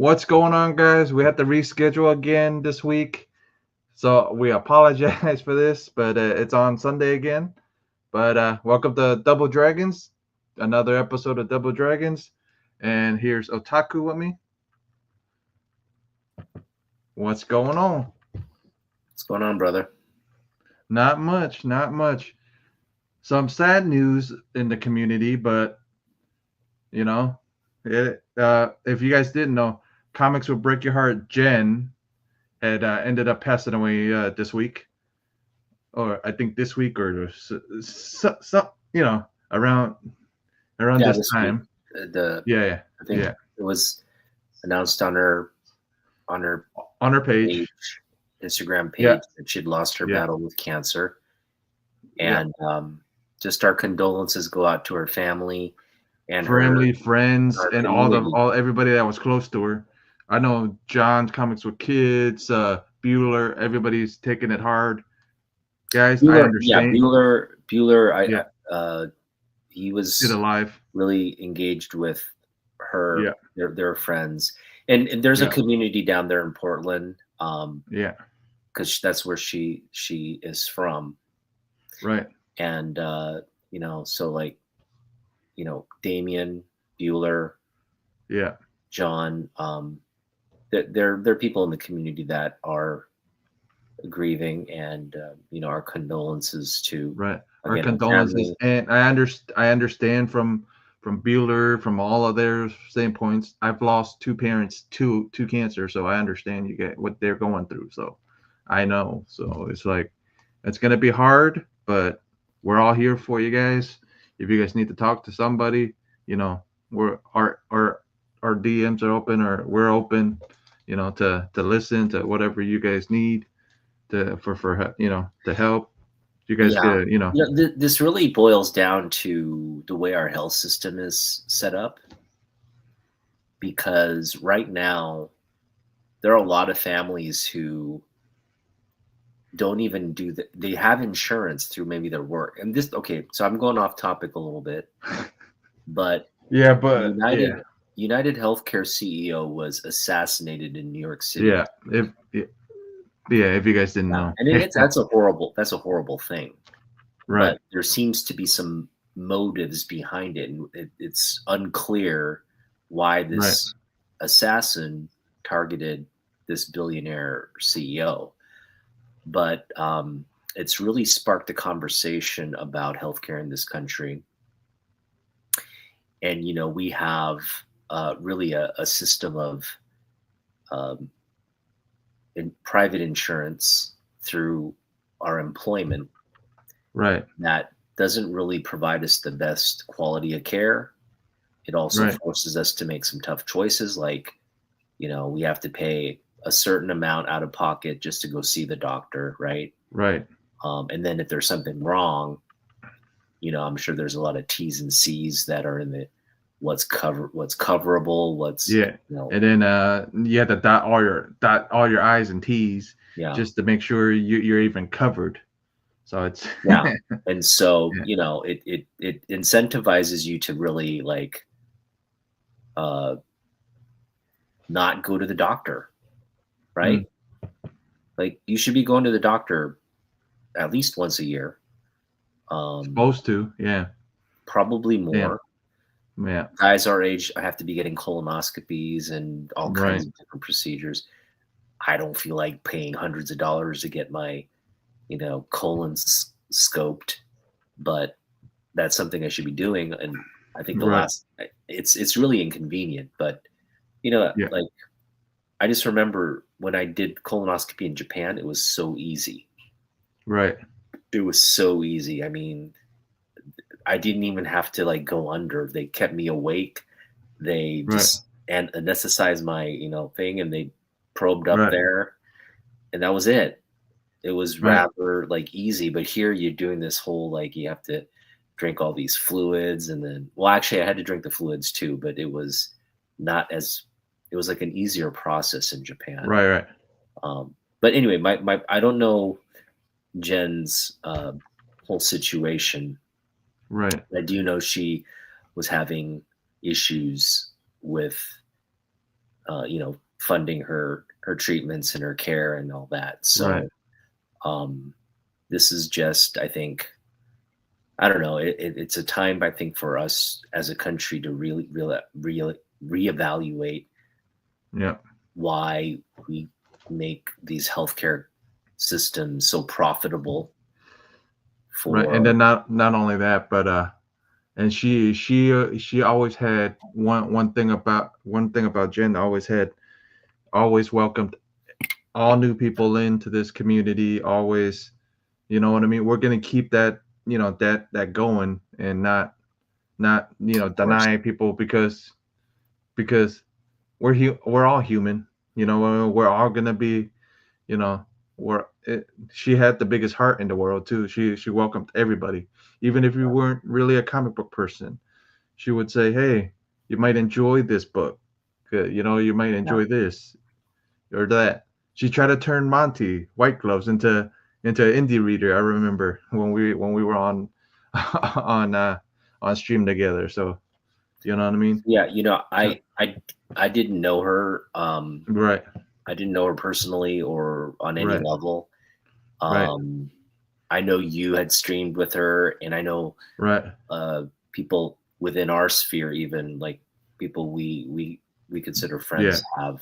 What's going on, guys? We had to reschedule again this week. So we apologize for this, but it's on Sunday again. But welcome to Double Dragons, another episode of Double Dragons. And here's Otaku with me. What's going on? What's going on, brother? Not much, not much. Some sad news in the community, but you know, if you guys didn't know, Comics Will Break Your Heart Jen had ended up passing away this week, or I think this week, or around this time. I think it was announced on her page, Instagram page, that she'd lost her battle with cancer, and just our condolences go out to her family and friends, and all everybody that was close to her. I know John's Comics with Kids, Bueller, everybody's taking it hard. Guys, I understand. Yeah, Bueller, he was still alive, really engaged with her, their friends. And there's a community down there in Portland. Because that's where she is from. Right. And, Damien, Bueller, John, there are people in the community that are grieving, and our condolences to our condolences. And I understand from Bueller, from all of their same points. I've lost two parents to cancer, so I understand you get what they're going through. So I know. So it's like it's gonna be hard, but we're all here for you guys. If you guys need to talk to somebody, we're our DMs are open, or we're open, to listen to whatever you guys need to help. You guys this really boils down to the way our health system is set up, because right now there are a lot of families who don't even they have insurance through maybe their work. And so I'm going off topic a little bit, but United Healthcare CEO was assassinated in New York City. If you guys didn't know, and that's a horrible thing, right? But there seems to be some motives behind it, and it's unclear why this assassin targeted this billionaire CEO. But it's really sparked a conversation about healthcare in this country, and we have really a system of in private insurance through our employment, that doesn't really provide us the best quality of care. It also forces us to make some tough choices, like we have to pay a certain amount out of pocket just to go see the doctor, right? And then if there's something wrong, I'm sure there's a lot of T's and C's that are in the what's coverable, and then you have to dot all your I's and T's, just to make sure you're even covered. So it's and so it incentivizes you to really not go to the doctor, right? Like, you should be going to the doctor at least once a year. Supposed to, probably more. Guys our age, I have to be getting colonoscopies and all kinds of different procedures. I don't feel like paying hundreds of dollars to get my colon scoped, but that's something I should be doing. And I think it's really inconvenient, but like, I just remember when I did colonoscopy in Japan, it was so easy. It was so easy. I mean, I didn't even have to go under. They kept me awake. They just anesthetized my thing, and they probed up there, and that was it. It was rather easy. But here you're doing this whole you have to drink all these fluids, and then actually I had to drink the fluids too, but it was not as it was an easier process in Japan. But anyway, my I don't know Jen's whole situation. I do know she was having issues with funding her treatments and her care and all that. So this is just, I think, I don't know. It's a time, I think, for us as a country to really reevaluate why we make these healthcare systems so profitable. And then not only that, but and she always had one thing about Jen, always welcomed all new people into this community. Always, you know what I mean? We're gonna keep that, that going, and not deny people because we're all human. We're all gonna be, she had the biggest heart in the world too. She welcomed everybody, even if you weren't really a comic book person. She would say, "Hey, you might enjoy this book. You might enjoy this or that." She tried to turn Monty White Gloves into an indie reader. I remember when we were on on stream together. So, you know what I mean? Yeah, I didn't know her. Right. I didn't know her personally or on any level. Right. I know you had streamed with her, and I know people within our sphere, even like people we consider friends, have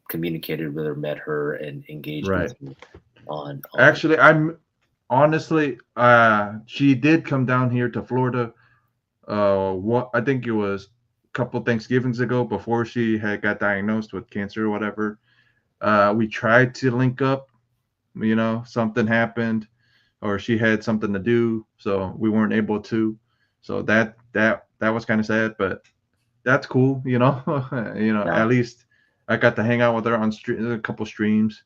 communicated with her, met her, and engaged with her on. Actually, honestly, she did come down here to Florida. I think it was a couple Thanksgivings ago, before she had got diagnosed with cancer or whatever. We tried to link up, something happened, or she had something to do, so we weren't able to. So that was kind of sad, but that's cool, At least I got to hang out with her on a couple streams,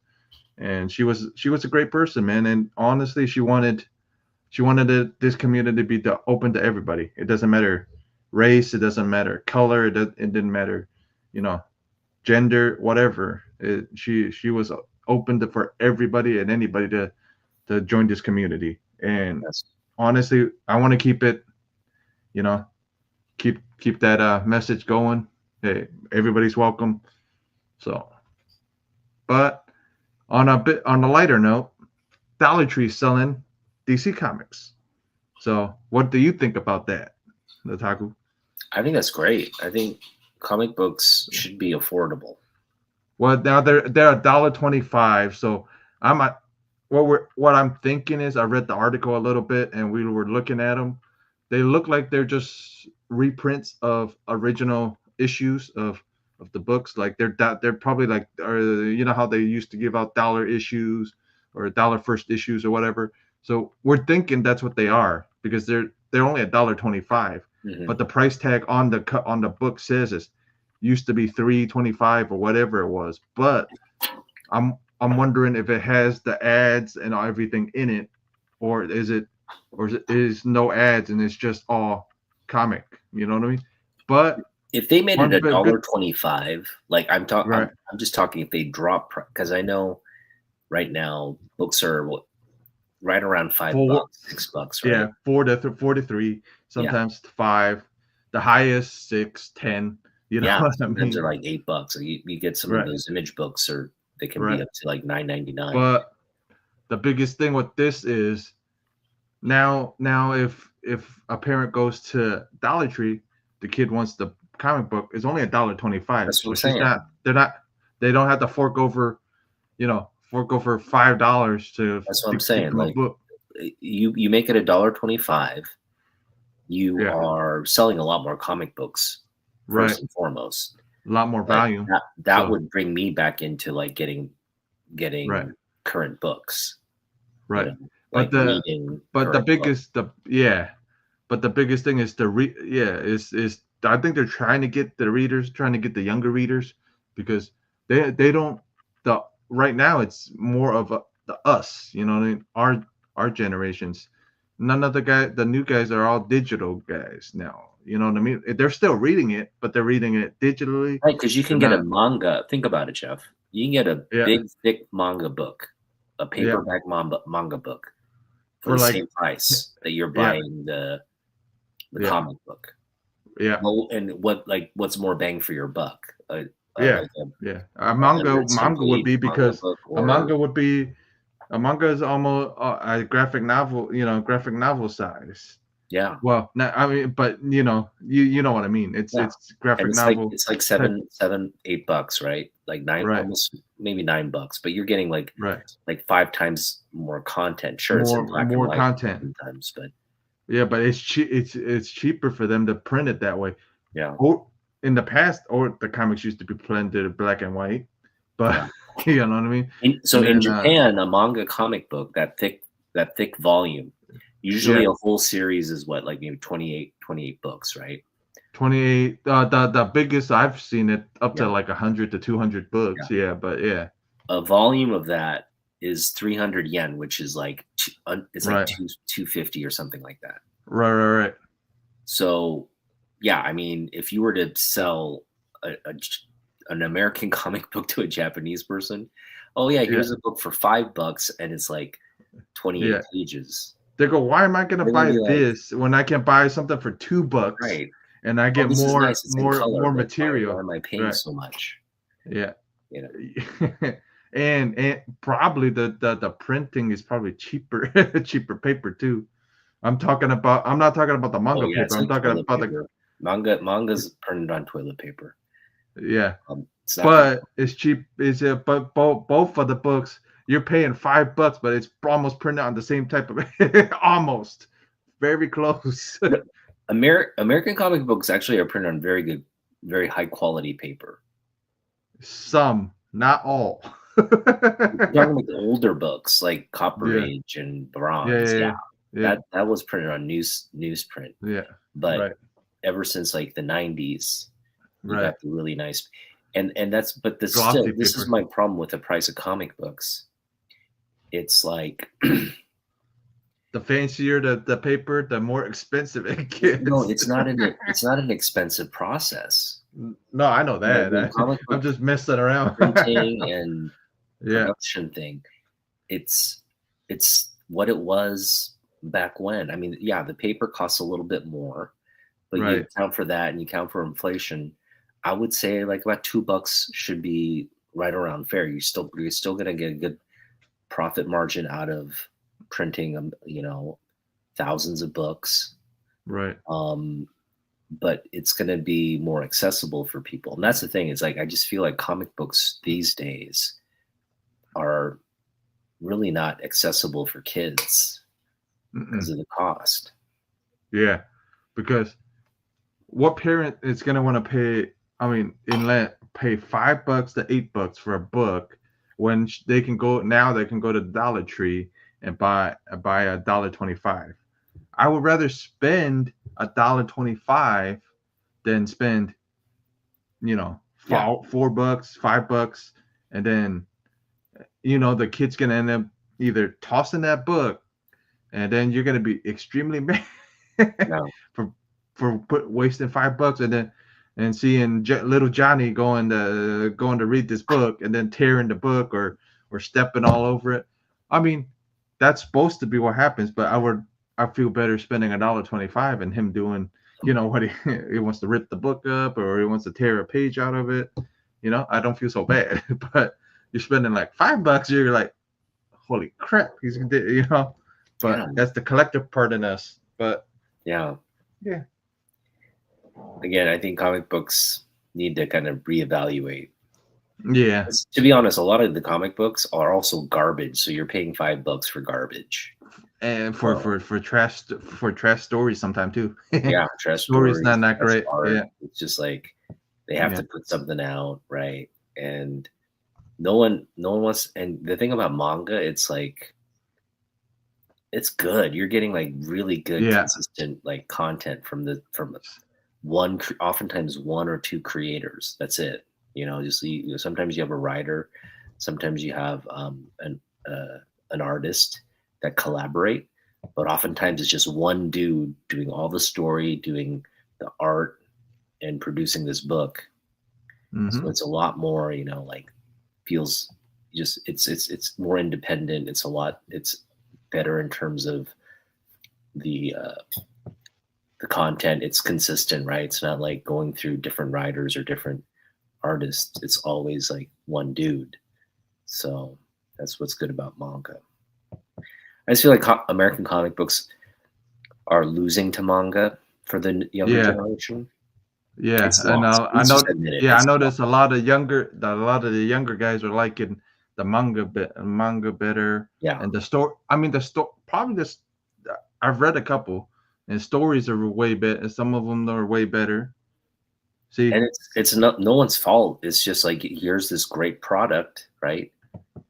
and she was a great person, man. And honestly, she wanted this community to be open to everybody. It doesn't matter race, it doesn't matter color, it didn't matter, gender, whatever. She was open for everybody and anybody to join this community. And honestly, I want to keep it, keep that message going. Hey, everybody's welcome. So, but on a lighter note, Dollar Tree selling DC Comics. So, what do you think about that, Nataku? I think that's great. I think comic books should be affordable. Well, now they're $1.25. So what I'm thinking is, I read the article a little bit, and we were looking at them. They look like they're just reprints of original issues of the books. Like they're probably like, how they used to give out dollar issues or dollar first issues or whatever. So we're thinking that's what they are, because they're only $1.25. But the price tag on the book says it used to be $3.25 or whatever it was. But I'm wondering if it has the ads and everything in it, or is it no ads and it's just all comic. You know what I mean? But if they made it $1.25, like I'm just talking if they drop, because I know right now books are right around $5, $6, right? Yeah, 4 to 3, sometimes 5, the highest 6, 10. What I mean? They're like $8. You get some of those image books, or they can be up to like $9.99. But the biggest thing with this is now if a parent goes to Dollar Tree, the kid wants the comic book, it's only $1.25. That's what I'm saying. They don't have to fork over $5 to. That's what I'm saying. Like you make it $1.25, you are selling a lot more comic books. First and foremost, a lot more value. That would bring me back into like getting current books. Right. But the biggest thing is is I think they're trying to get the younger readers, because they don't right now it's more of the us, what I mean? Our generations. None of the new guys are all digital guys now. You know what I mean? They're still reading it, but they're reading it digitally. Right, because you can get a manga. Think about it, Jeff. You can get a big, thick manga book, a paperback manga book, for the same price that you're buying the comic book. Yeah. Well, and what's more bang for your buck? Yeah. Like Yeah. a Manga would be because book a manga would be a manga is almost a graphic novel, graphic novel size. Yeah. Well, I mean, but you know what I mean. It's graphic novel. It's like $7-8, right? Like nine, Right. almost maybe $9, but you're getting like 5 times more content. Sure, it's in black and white content sometimes, but yeah, but it's cheap. It's cheaper for them to print it that way. Yeah. Or in the past, or the comics used to be printed black and white, but you know what I mean. In Japan, a manga comic book, that thick volume, usually a whole series is what, like maybe 28 books, right? 28. The biggest I've seen it up to like 100 to 200 books. Yeah, but yeah, a volume of that is 300 yen, which is like it's like 250 or something like that. Right. So, yeah, I mean, if you were to sell an American comic book to a Japanese person, oh yeah, here's a book for $5, and it's like 28 pages. They go, why am I going to buy this when I can buy something for $2? Right. And I get more material. Why am I paying so much? Yeah. and probably the printing is probably cheaper paper too. I'm not talking about the manga paper. I'm talking about the manga's printed on toilet paper. Yeah. But it's cheap. But both of the books you're paying $5, but it's almost printed on the same type of almost very close. American comic books actually are printed on very high quality paper. Some, not all. Talking about the older books like Copper Age and Bronze. That was printed on newsprint. Yeah. But ever since like the 90s, you got the really nice and that's but this is my problem with the price of comic books. It's like the fancier the paper, the more expensive it gets. No, it's not an expensive process. No, I know that. I'm just messing around. Printing and production thing. It's what it was back when. I mean, yeah, the paper costs a little bit more, but you account for that and you account for inflation. I would say like about $2 should be right around fair. You're still going to get a good profit margin out of printing, thousands of books. Right. But it's going to be more accessible for people. And that's the thing. It's like, I just feel like comic books these days are really not accessible for kids because of the cost. Yeah. Because what parent is going to want to pay, pay $5 to $8 for a book when they can go to Dollar Tree and buy $1.25. I would rather spend $1.25 than spend, $4, $5, and then, the kid's gonna end up either tossing that book, and then you're gonna be extremely mad for wasting $5 and seeing little Johnny going to read this book and then tearing the book or stepping all over it. I mean, that's supposed to be what happens, but I feel better spending $1.25 and him doing, what he wants to rip the book up or he wants to tear a page out of it. I don't feel so bad. But you're spending like $5, you're like, holy crap, he's gonna, But that's the collective part in us. But yeah. Again, I think comic books need to kind of reevaluate. Yeah. To be honest, a lot of the comic books are also garbage, so you're paying $5 for garbage. And for trash stories sometimes too. Yeah, trash stories not that great. Art. Yeah. It's just like they have to put something out, right? And no one wants. And the thing about manga, it's like it's good. You're getting like really good, consistent like content from oftentimes one or two creators. That's it. Sometimes you have a writer, sometimes you have an artist that collaborate, but oftentimes it's just one dude doing all the story, doing the art, and producing this book. So it's a lot more, feels just it's more independent. It's better in terms of the the content, it's consistent, right? It's not like going through different writers or different artists. It's always like one dude. So that's what's good about manga. I just feel like American comic books are losing to manga for the younger generation. Yeah, and I know. Yeah, I noticed a lot of the younger guys are liking the manga better. Yeah, and the story. I mean, the story probably this. I've read a couple, and stories are way better. And some of them are way better. See, and it's no one's fault. It's just like, here's this great product, right?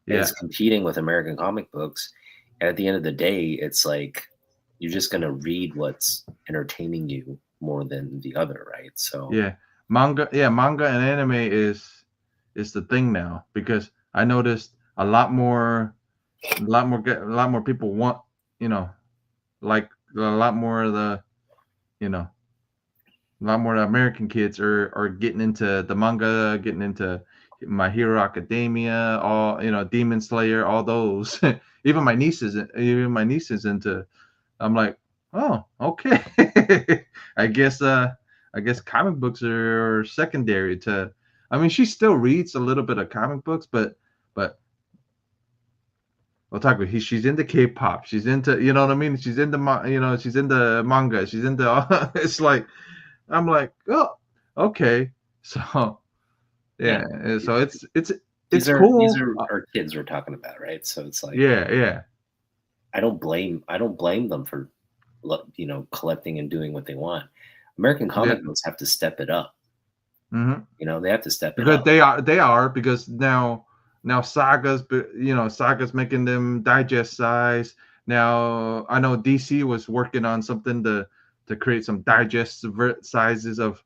Yeah, it's competing with American comic books. And at the end of the day, it's like you're just gonna read what's entertaining you more than the other, right? So manga and anime is the thing now, because I noticed a lot more people want, like a lot more of the, a lot more American kids are getting into the manga, getting into My Hero Academia, all, Demon Slayer, all those. even my nieces into. I'm like, oh, okay. I guess comic books are secondary to. I mean, she still reads a little bit of comic books, but Otaku, she's into K-pop. She's into, you know what I mean? She's into she's into manga. She's into it's like, I'm like, oh, okay. So yeah. So it's cool. These are our kids we're talking about, right? So it's like, yeah. I don't blame them for, collecting and doing what they want. American comic books have to step it up. Mm-hmm. They have to step it up. They are because now Saga's making them digest size. Now I know DC was working on something to create some digest sizes of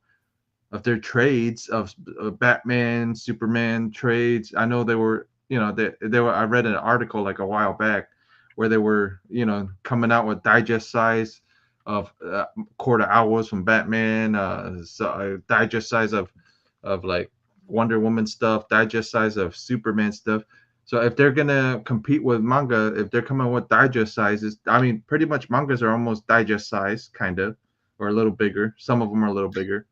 their trades of Batman, Superman trades. I know they were, they were. I read an article like a while back where they were, coming out with digest size of quarter hours from Batman, digest size of like Wonder Woman stuff, digest size of Superman stuff. So if they're gonna compete with manga, if they're coming with digest sizes, I mean, pretty much mangas are almost digest size, kind of, or a little bigger. Some of them are a little bigger.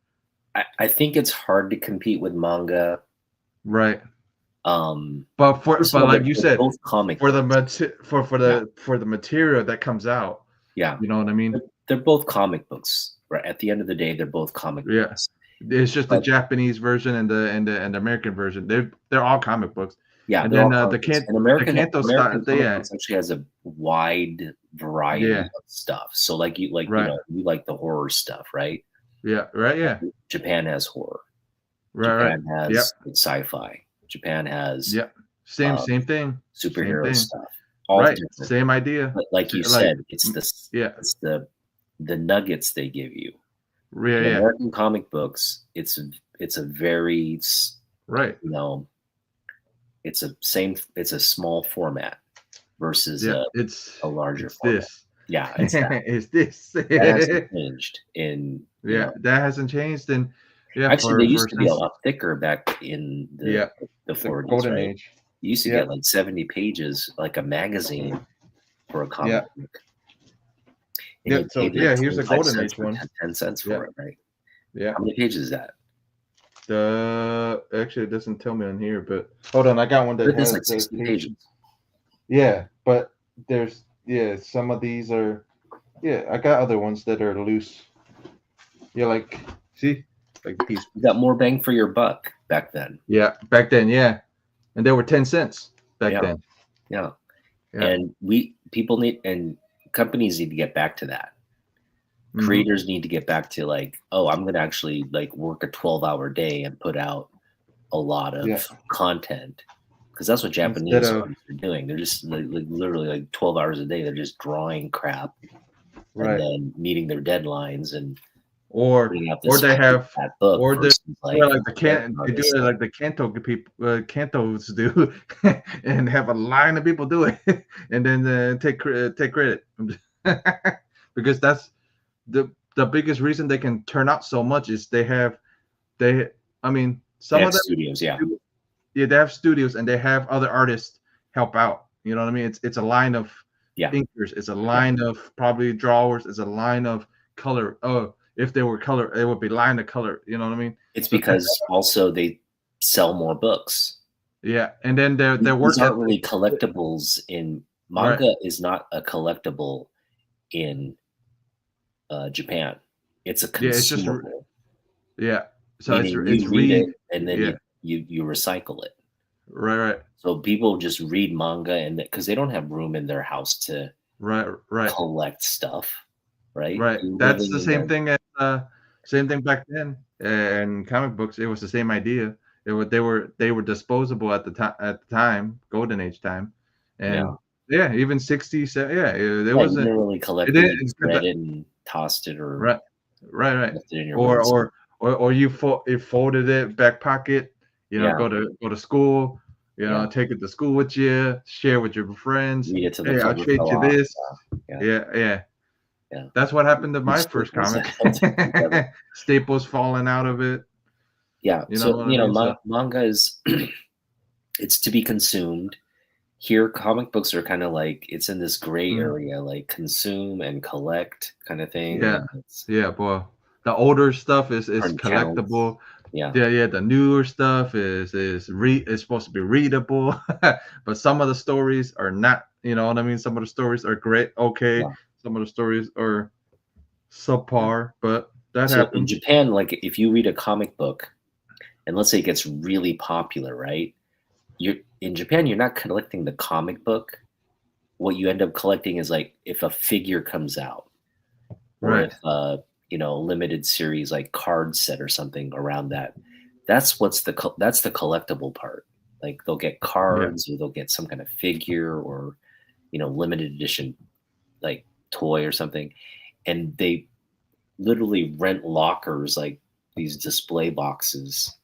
I think it's hard to compete with manga, right? But like you said, for the material that comes out, you know what I mean. They're both comic books, right? At the end of the day, they're both comic books. It's just the Japanese version and the American version. They're all comic books. Yeah, and then American actually has a wide variety of stuff. So like you like you like the horror stuff, right? Yeah, right. Yeah. Japan has horror. Right. Japan has sci-fi. Japan has same thing. Superhero stuff. All right. Different. Same idea. But like you said, it's the nuggets they give you. American comic books, it's a very it's a small format versus it's a larger it's format. This. Yeah, it's this. That hasn't changed in that hasn't changed in actually they used to be a lot thicker back in the 40s, golden right? age. You used to get like 70 pages, like a magazine for a comic book. So here's a golden age one. 10 cents for it, right? Yeah. How many pages is that? Actually it doesn't tell me on here, but hold on, I got one that has like 60 pages. Yeah, but there's some of these are I got other ones that are loose. Like see, like these. You got more bang for your buck back then. Yeah, back then, and they were 10 cents back then. Yeah. And companies need to get back to that. Creators need to get back to like, I'm going to actually like work a 12-hour day and put out a lot of content, because that's what Japanese are doing. They're just like literally like 12 hours a day. They're just drawing crap, and then meeting their deadlines or they have like they do it like the Kanto people Kantos do and have a line of people do it and then take credit because that's the biggest reason they can turn out so much is some of them studios they have studios and they have other artists help out, you know what I mean. It's a line of inkers, it's a line of probably drawers, it's a line of color. Oh, if they were color, it would be line of color. You know what I mean? It's because also they sell more books. Yeah, and then their work These aren't really collectibles in manga. Right. Is not a collectible in Japan. It's a consumable. Yeah, so it's you read it and then you recycle it. Right. So people just read manga and because they don't have room in their house to collect stuff, right? Right. That's the same thing as same thing back then. And comic books, it was the same idea. They were disposable at the time, golden age time, and even 60s. It wasn't you really collected it, read it and tossed it, or right, left it in your or you folded it back pocket. Go to school. Take it to school with you, share with your friends. Hey, I'll trade you this. Yeah. That's what happened to my first comic. Staples falling out of it. Yeah. Manga is it's to be consumed. Here, comic books are kind of like it's in this gray area, like consume and collect kind of thing. Yeah, boy. The older stuff is collectible. Yeah. The newer stuff is supposed to be readable, but some of the stories are not. You know what I mean? Some of the stories are great. Okay. Yeah. Some of the stories are subpar, but that happens. In Japan, like if you read a comic book, and let's say it gets really popular, right? In Japan, you're not collecting the comic book. What you end up collecting is like if a figure comes out, or if limited series like card set or something around that. That's the collectible part. Like they'll get cards or they'll get some kind of figure or limited edition like toy or something, and they literally rent lockers, like these display boxes,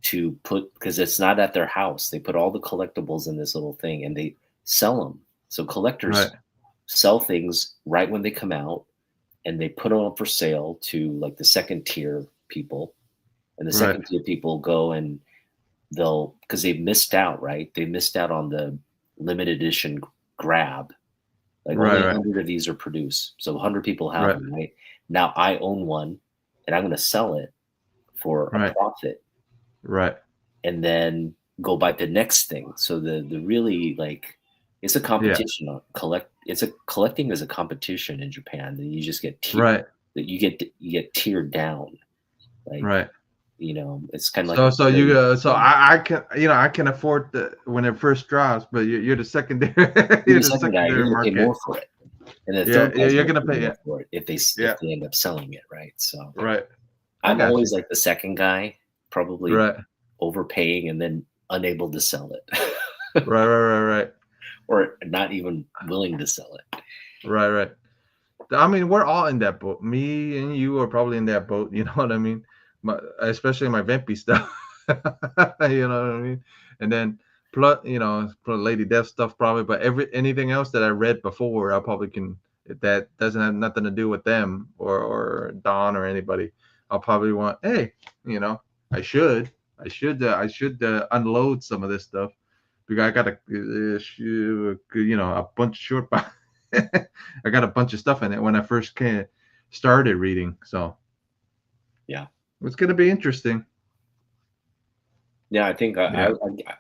to put, because it's not at their house. They put all the collectibles in this little thing and they sell them. So collectors sell things right when they come out, and they put them up for sale to like the second tier people, and the second tier people go and because they've missed out, right? They missed out on the limited edition grab. Like only 100 of these are produced. So 100 people have them, right? Now I own one and I'm going to sell it for a profit. Right. And then go buy the next thing. So the really like, it's a competition. Collecting is a competition in Japan. And you just get tiered. You get tiered down. Like, it's kind of like I can I can afford when it first drops, but you're the secondary. You're the secondary market. Pay more for it, and you're gonna pay for it if they end up selling it, right? So I'm always like the second guy, probably overpaying and then unable to sell it. right. Or not even willing to sell it. Right. I mean, we're all in that boat. Me and you are probably in that boat. You know what I mean? Especially my Vampy stuff. You know what I mean? And then plus Lady Death stuff probably, but anything else that I read before, I probably can, that doesn't have nothing to do with them or Don or anybody. I'll probably want, hey, I should unload some of this stuff because I got a bunch of short I got a bunch of stuff in it when I first started reading, so it's going to be interesting. I think I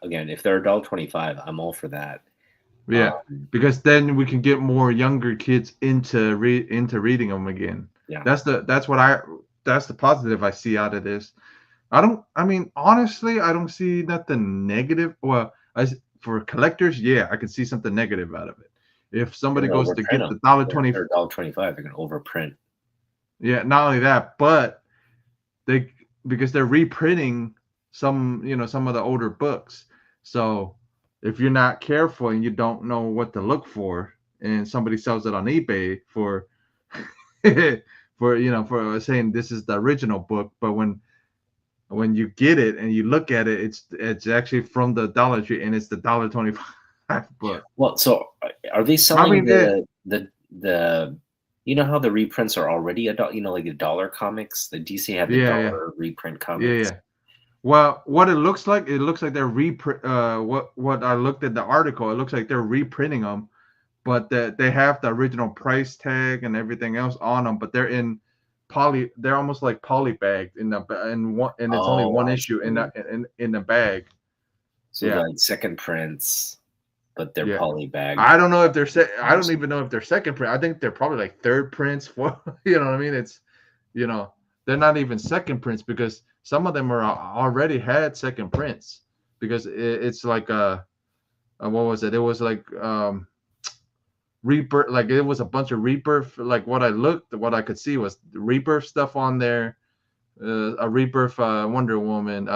again, if they're $1.25, I'm all for that. Because then we can get more younger kids into reading them again. That's the positive I see out of this. Honestly, I don't see nothing negative. Well, for collectors, I can see something negative out of it. If somebody goes to get the $1.20 or $1.25, they're going to overprint. Yeah, not only that, but because they're reprinting some of the older books. So if you're not careful and you don't know what to look for, and somebody sells it on eBay for for saying this is the original book, but when you get it and you look at it, it's actually from the Dollar Tree and it's the $1.25 book. Well, so are they selling the how the reprints are already like the dollar comics? The DC have the dollar reprint comics. Yeah. Well, what it looks like they're reprint. What I looked at the article, it looks like they're reprinting them, but they have the original price tag and everything else on them, but they're in poly. They're almost like poly bagged in one, and it's only one issue in the bag. So like second prints, but they're poly bagged. I don't know if they're I don't even know if they're second print. I think they're probably like third prints for you know what I mean. It's they're not even second prints because some of them are already had second prints because it's like what was it? It was like rebirth, like it was a bunch of rebirth. Like what I could see was the rebirth stuff on there, a rebirth Wonder Woman.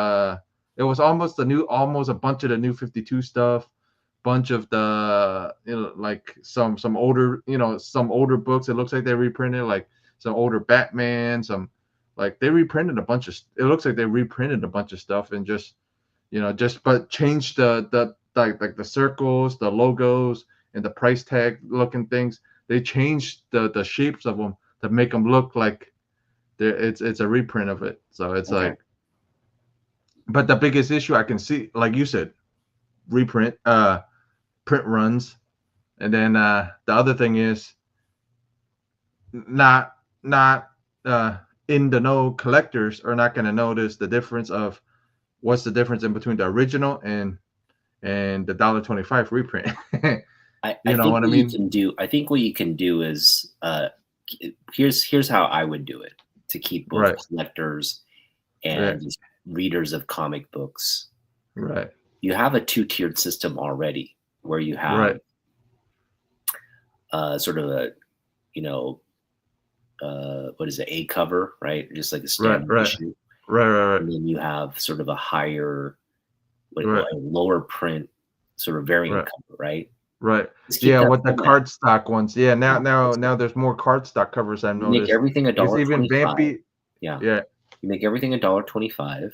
It was almost a bunch of the New 52 stuff, bunch of the like some older books. It looks like they reprinted like some older Batman, like they reprinted a bunch of. It looks like they reprinted a bunch of stuff and just but changed the like the circles, the logos, and the price tag looking things. They changed the shapes of them to make them look like it's a reprint of it. So it's like, but the biggest issue I can see, like you said, reprint, print runs, and then the other thing is not in the know collectors are not going to notice the difference of what's the difference in between the original and the $1.25 reprint. I think what you can do. I think what you can do is here's how I would do it to keep both collectors and readers of comic books. Right. You have a 2-tiered system already where you have sort of a what is it, A cover, right? Just like a standard issue. Right. And then you have sort of a higher, a lower print sort of variant cover, right? Right. Yeah, with the cardstock ones. Yeah, now there's more cardstock covers I've noticed. Make everything $1.25. Even Vampy. Yeah. You make everything $1.25.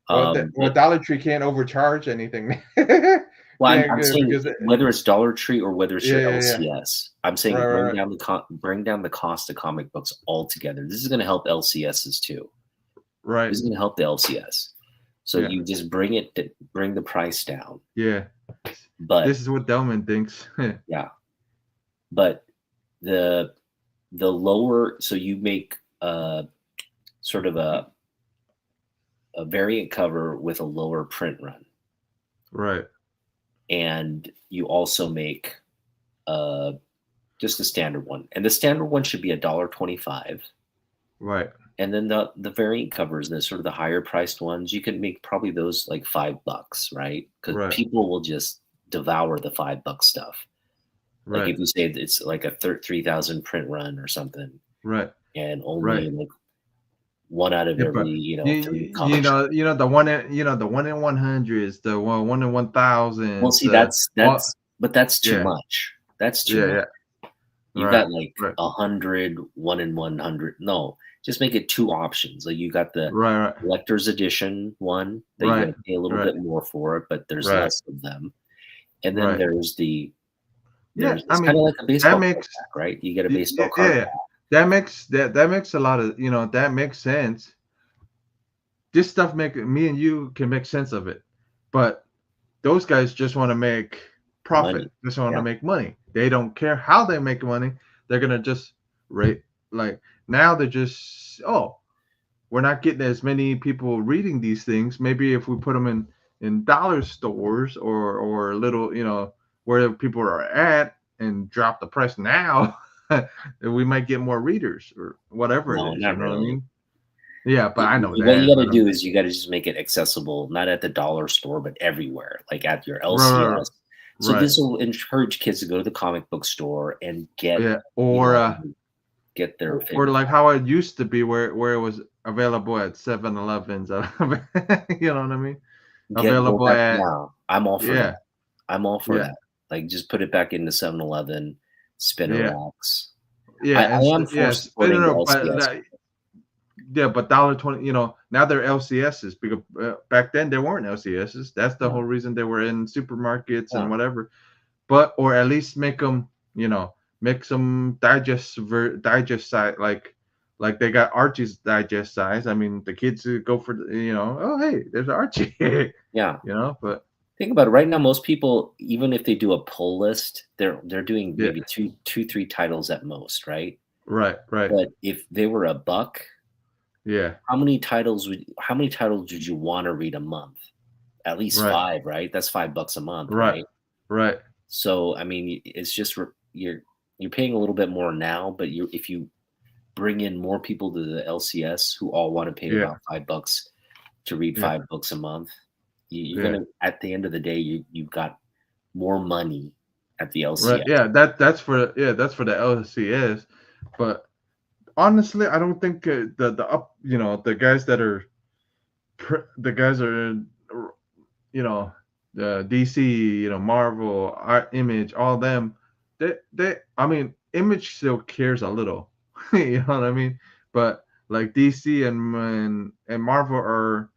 Well, Dollar Tree can't overcharge anything. Well, I'm saying whether it's Dollar Tree or whether it's your LCS, I'm saying bring down the cost of comic books altogether. This is going to help LCSs too. Right. This is going to help the LCS. So you just bring the price down. Yeah. But this is what Delman thinks. Yeah. But the lower, so you make sort of a variant cover with a lower print run. Right. And you also make just a standard one. And the standard one should be $1.25. Right. And then the variant covers, the sort of the higher priced ones, you can make probably those like $5, right? Because people will just devour the $5 stuff. Like if you say it's like a 3,000 print run or something. Right. And only like one out of every, the one in 100s, the one in 1,000. Well, see, that's too much. That's too much. You got like 100, 1 in 100. No, just make it 2 options. Like you got the collector's edition one that you're going to pay a little bit more for it, but there's less of them. And then there's it's kind of like a baseball card pack, right? You get a baseball card pack. That makes a lot of that makes sense. This stuff me and you can make sense of it, but those guys just want to make profit. Money. Just want to make money. They don't care how they make money. They're gonna just rate like now. They're just we're not getting as many people reading these things. Maybe if we put them in dollar stores or little where people are at and drop the price now. We might get more readers or whatever it is. You know what I mean? Yeah, but I know what you got to do is you got to just make it accessible, not at the dollar store, but everywhere, like at your LCS. So this will encourage kids to go to the comic book store and get get their or like how it used to be, where it was available at 7-Elevens. You know what I mean? Available at. I'm all for that. I'm all for that. Like just put it back into 7-Eleven. Spinner racks. Yeah, I am for supporting LCS. But $1.20. Now they're LCSs because back then there weren't LCSs. That's the whole reason they were in supermarkets and whatever. But or at least make them, make some digest size, like they got Archie's digest size. I mean, the kids go for hey, there's Archie. Yeah, but Think about it. Right now, most people, even if they do a pull list, they're doing Yeah. maybe two, 3 titles at most, right? Right. Right. But if they were a buck, Yeah. how many titles would you want to read a month? At least Right. 5, right? That's $5 a month, Right. right? Right. So, I mean, it's just you're paying a little bit more now, but if you bring in more people to the LCS who all want to pay Yeah. about $5 to read Yeah. 5 books a month, you're Yeah. gonna at the end of the day, you've got more money at the Right. LCS. Yeah. That's for the LCS. But honestly, I don't think the up the guys that are the guys are the DC, Marvel, Image, all them. They I mean, Image still cares a little. You know what I mean? But like DC and Marvel are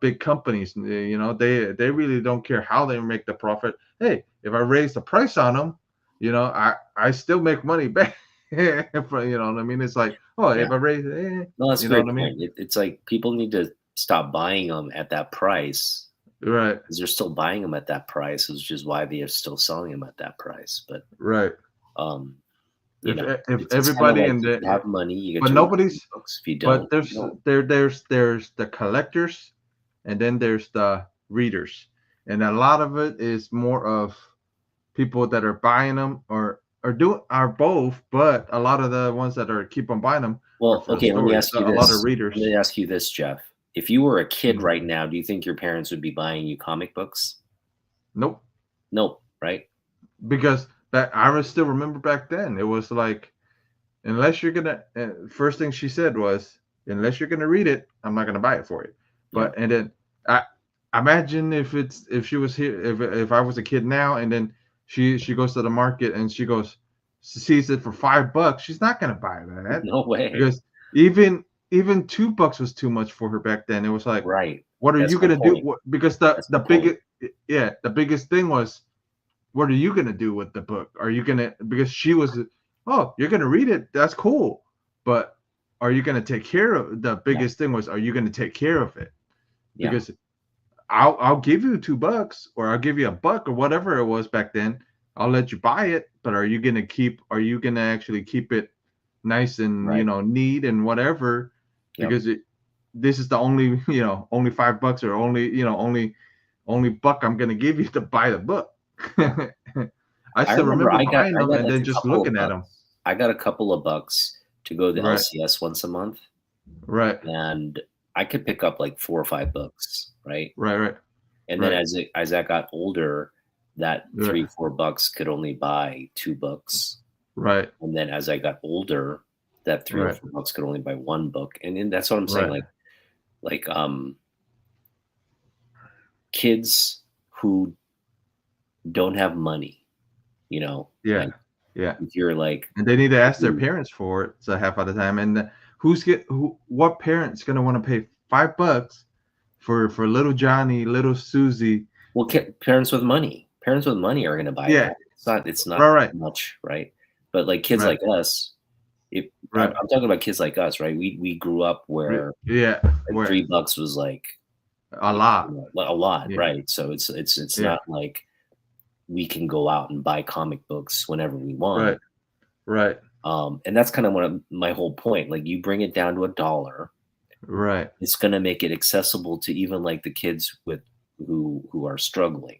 big companies. They really don't care how they make the profit. Hey, if I raise the price on them, I still make money back. You know what I mean? It's like, oh, Yeah. if I raise, No, that's a you know great what I mean? point. It's like people need to stop buying them at that price Right, because they're still buying them at that price, which is why they are still selling them at that price. But right. um, If it's kind of everybody like in if you the have money, you get but to read nobody's books. If you but don't, you there's don't. there's the collectors, and then there's the readers, and a lot of it is more of people that are buying them are both, but a lot of the ones that are keep on buying them are Well, for the okay, let me stories. ask A you lot of this. Let readers. me ask you this, Jeff. If you were a kid Mhm. right now, do you think your parents would be buying you comic books? Nope, Nope, right? because I still remember back then it was like, unless you're gonna first thing she said was, unless you're gonna read it, I'm not gonna buy it for you. Yeah. And then I imagine if she was here, if I was a kid now, and then she goes to the market and sees it for $5, she's not gonna buy that, No way. because even $2 was too much for her back then. It was like, Right. what are That's you my gonna do? point. Because That's the my point. biggest thing was, what are you gonna do with the book? Are you gonna, because she was, oh, you're gonna read it, that's cool, but are you gonna take care of, the Yeah. biggest thing was, are you gonna take care of it? Yeah. Because I'll give you $2, or I'll give you $1 or whatever it was back then. I'll let you buy it, but are you gonna actually keep it nice and Right. neat and whatever? Yep. Because this is the only only $5, or only buck I'm gonna give you to buy the book. Yeah. I I still remember remember I got buying I them got and like then a just couple of looking at them. bucks. I got a couple of bucks to go to the Right, LCS once a month, right, and I could pick up like 4 or 5 books, right? right, right, And then right, as I got older, that right, 3, $4 could only buy 2 books. right, And then as I got older, that 3 or right, 4 bucks could only buy 1 book. And then that's what I'm saying. right. Like kids who don't have money, Yeah, like yeah. if you're like, And they need to ask their parents for it, so half of the time. And what parent's gonna want to pay $5 for little Johnny, little Susie? well, parents with money are going to buy Yeah, that. It's not right, much, right? But like kids right, like us, if right, I'm talking about kids like us, right? We grew up right. where Yeah, like where $3 was like a lot. a lot, Yeah, right? So it's yeah, not like we can go out and buy comic books whenever we want. right, right, And that's kind of my whole point. Like you bring it down to $1, right, it's going to make it accessible to even like the kids who are struggling,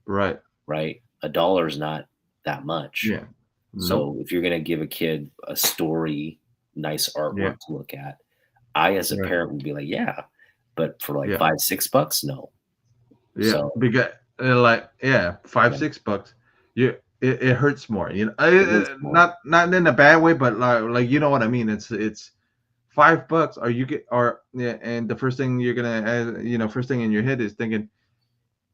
right. right? $1 is not that much. Yeah. Nope. So if you're going to give a kid a story, nice Yeah. artwork to look at, I as a Right. parent would be like, yeah, but for like Yeah. $5, $6, no. Yeah. So Because $5, yeah, $6. It hurts more. it is more. Not in a bad way, but like you know what I mean. It's $5. Are you get or yeah, and the first thing you're gonna first thing in your head is thinking,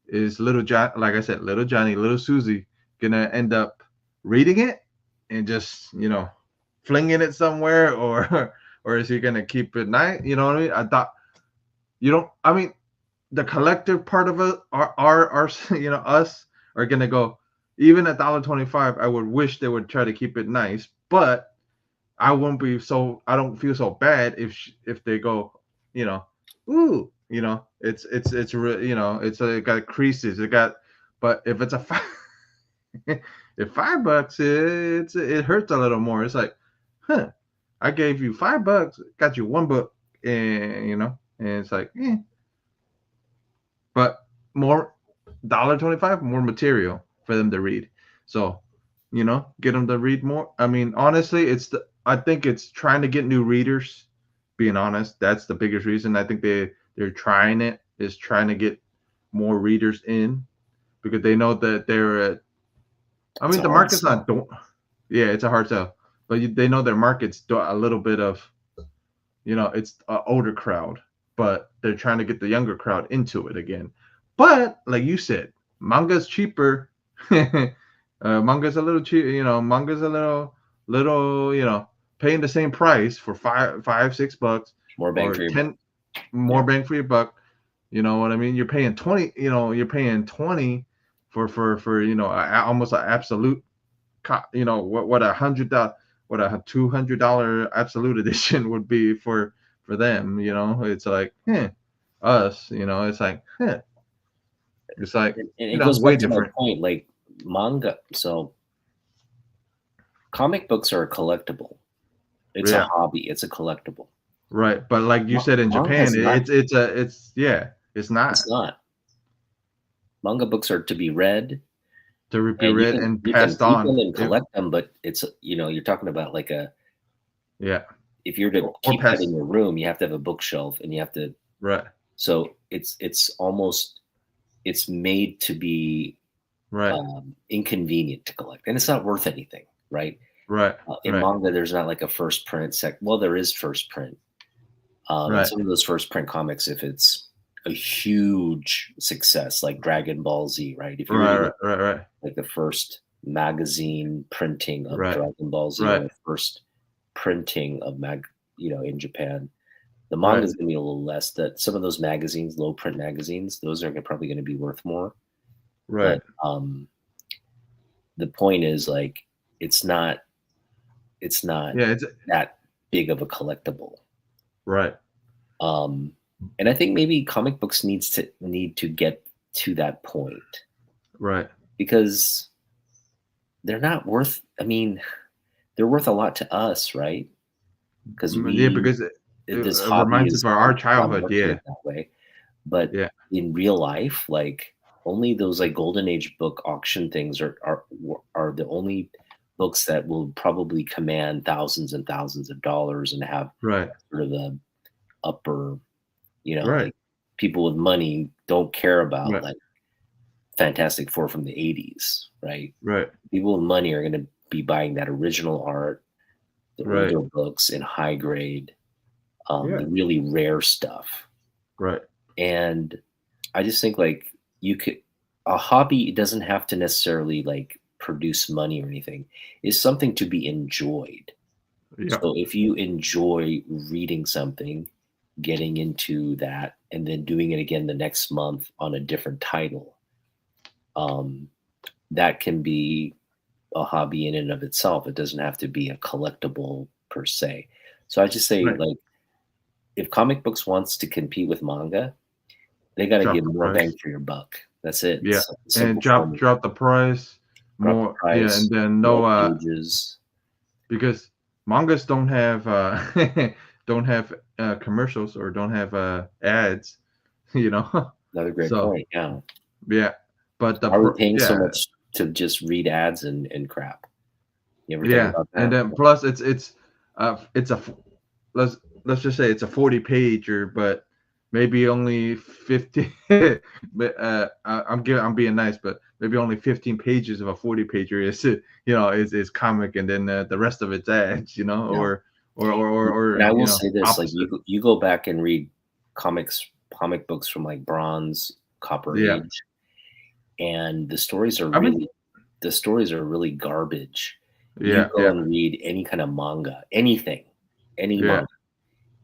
is little John, like I said, little Johnny, little Susie gonna end up reading it and just flinging it somewhere, or or is he gonna keep it nice? You know what I mean? I thought, I mean, the collective part of it, our us are gonna go, even at $1.25. I would wish they would try to keep it nice, but I don't feel so bad if they go, you know ooh, you know, it's you know, it got creases, but if it's a if $5, it hurts a little more. It's like, huh, I gave you $5, got you one book, and you know, and it's like, but more $1.25, more material for them to read. So, you know, get them to read more. I mean, honestly, I think it's trying to get new readers. Being honest, that's the biggest reason. I think they're trying to get more readers in because they know that I mean, the market's not. Yeah, it's a hard sell, but they know their market's a little bit of, you know, it's an older crowd, but they're trying to get the younger crowd into it again. But like you said, manga's cheaper. Manga's a little cheap. You know, manga's a little. You know, paying the same price for $5-6, more bang for your 10, more bang for your buck. You know what I mean? You're paying 20. You know, you're paying 20 for you know almost an absolute. You know what $100 what a $200 absolute edition would be for them. You know, it's like us. You know, it's like it's like and it goes back to my point, like manga. So comic books are a collectible. It's a hobby. It's a collectible. Right, but like you said in Japan, it's not. It's not. Manga books are to be read, and passed on. You can collect them, but it's, you know, you're talking about like if you're to keep that in your room, you have to have a bookshelf and you have to So it's almost made to be inconvenient to collect, and it's not worth anything, right? In manga, there's not like a first print well, there is first print. And some of those first print comics, if it's a huge success like Dragon Ball Z, right? If you're like the first magazine printing of Dragon Ball Z, or the first printing of in Japan, the manga is going to be a little less. That some of those magazines, low print magazines, those are probably going to be worth more. But, the point is, like, it's not that big of a collectible, and I think maybe comic books need to get to that point, because they're not worth. I mean, they're worth a lot to us, right? Because this hobby reminds us of our childhood, that way. But in real life, like, only those like golden age book auction things are the only books that will probably command thousands and thousands of dollars and have sort of the upper, you know, like, people with money don't care about like Fantastic Four from the 80s, right? People with money are going to be buying that original art, the older books in high grade, the really rare stuff. And I just think, like, a hobby doesn't have to necessarily like produce money or anything. It's something to be enjoyed. So if you enjoy reading something, getting into that, and then doing it again the next month on a different title, that can be a hobby in and of itself. It doesn't have to be a collectible per se. So I just say, like, if comic books wants to compete with manga, they got to give more bang for your buck. That's it. And drop the price more. And then no pages. Because mangas don't have commercials or don't have ads. You know. Another great point. But are we paying so much to just read ads and crap? You ever think about that? And then plus it's let's just say it's a 40-pager, but maybe only 50. But I'm being nice, but maybe only 15 pages of a 40-pager is comic, and then the rest of it's ads, you know, or. And I will say this: opposite. Like, you go back and read comic books from like Bronze, Copper Age, and the stories are really garbage. You go and read any kind of manga, any manga.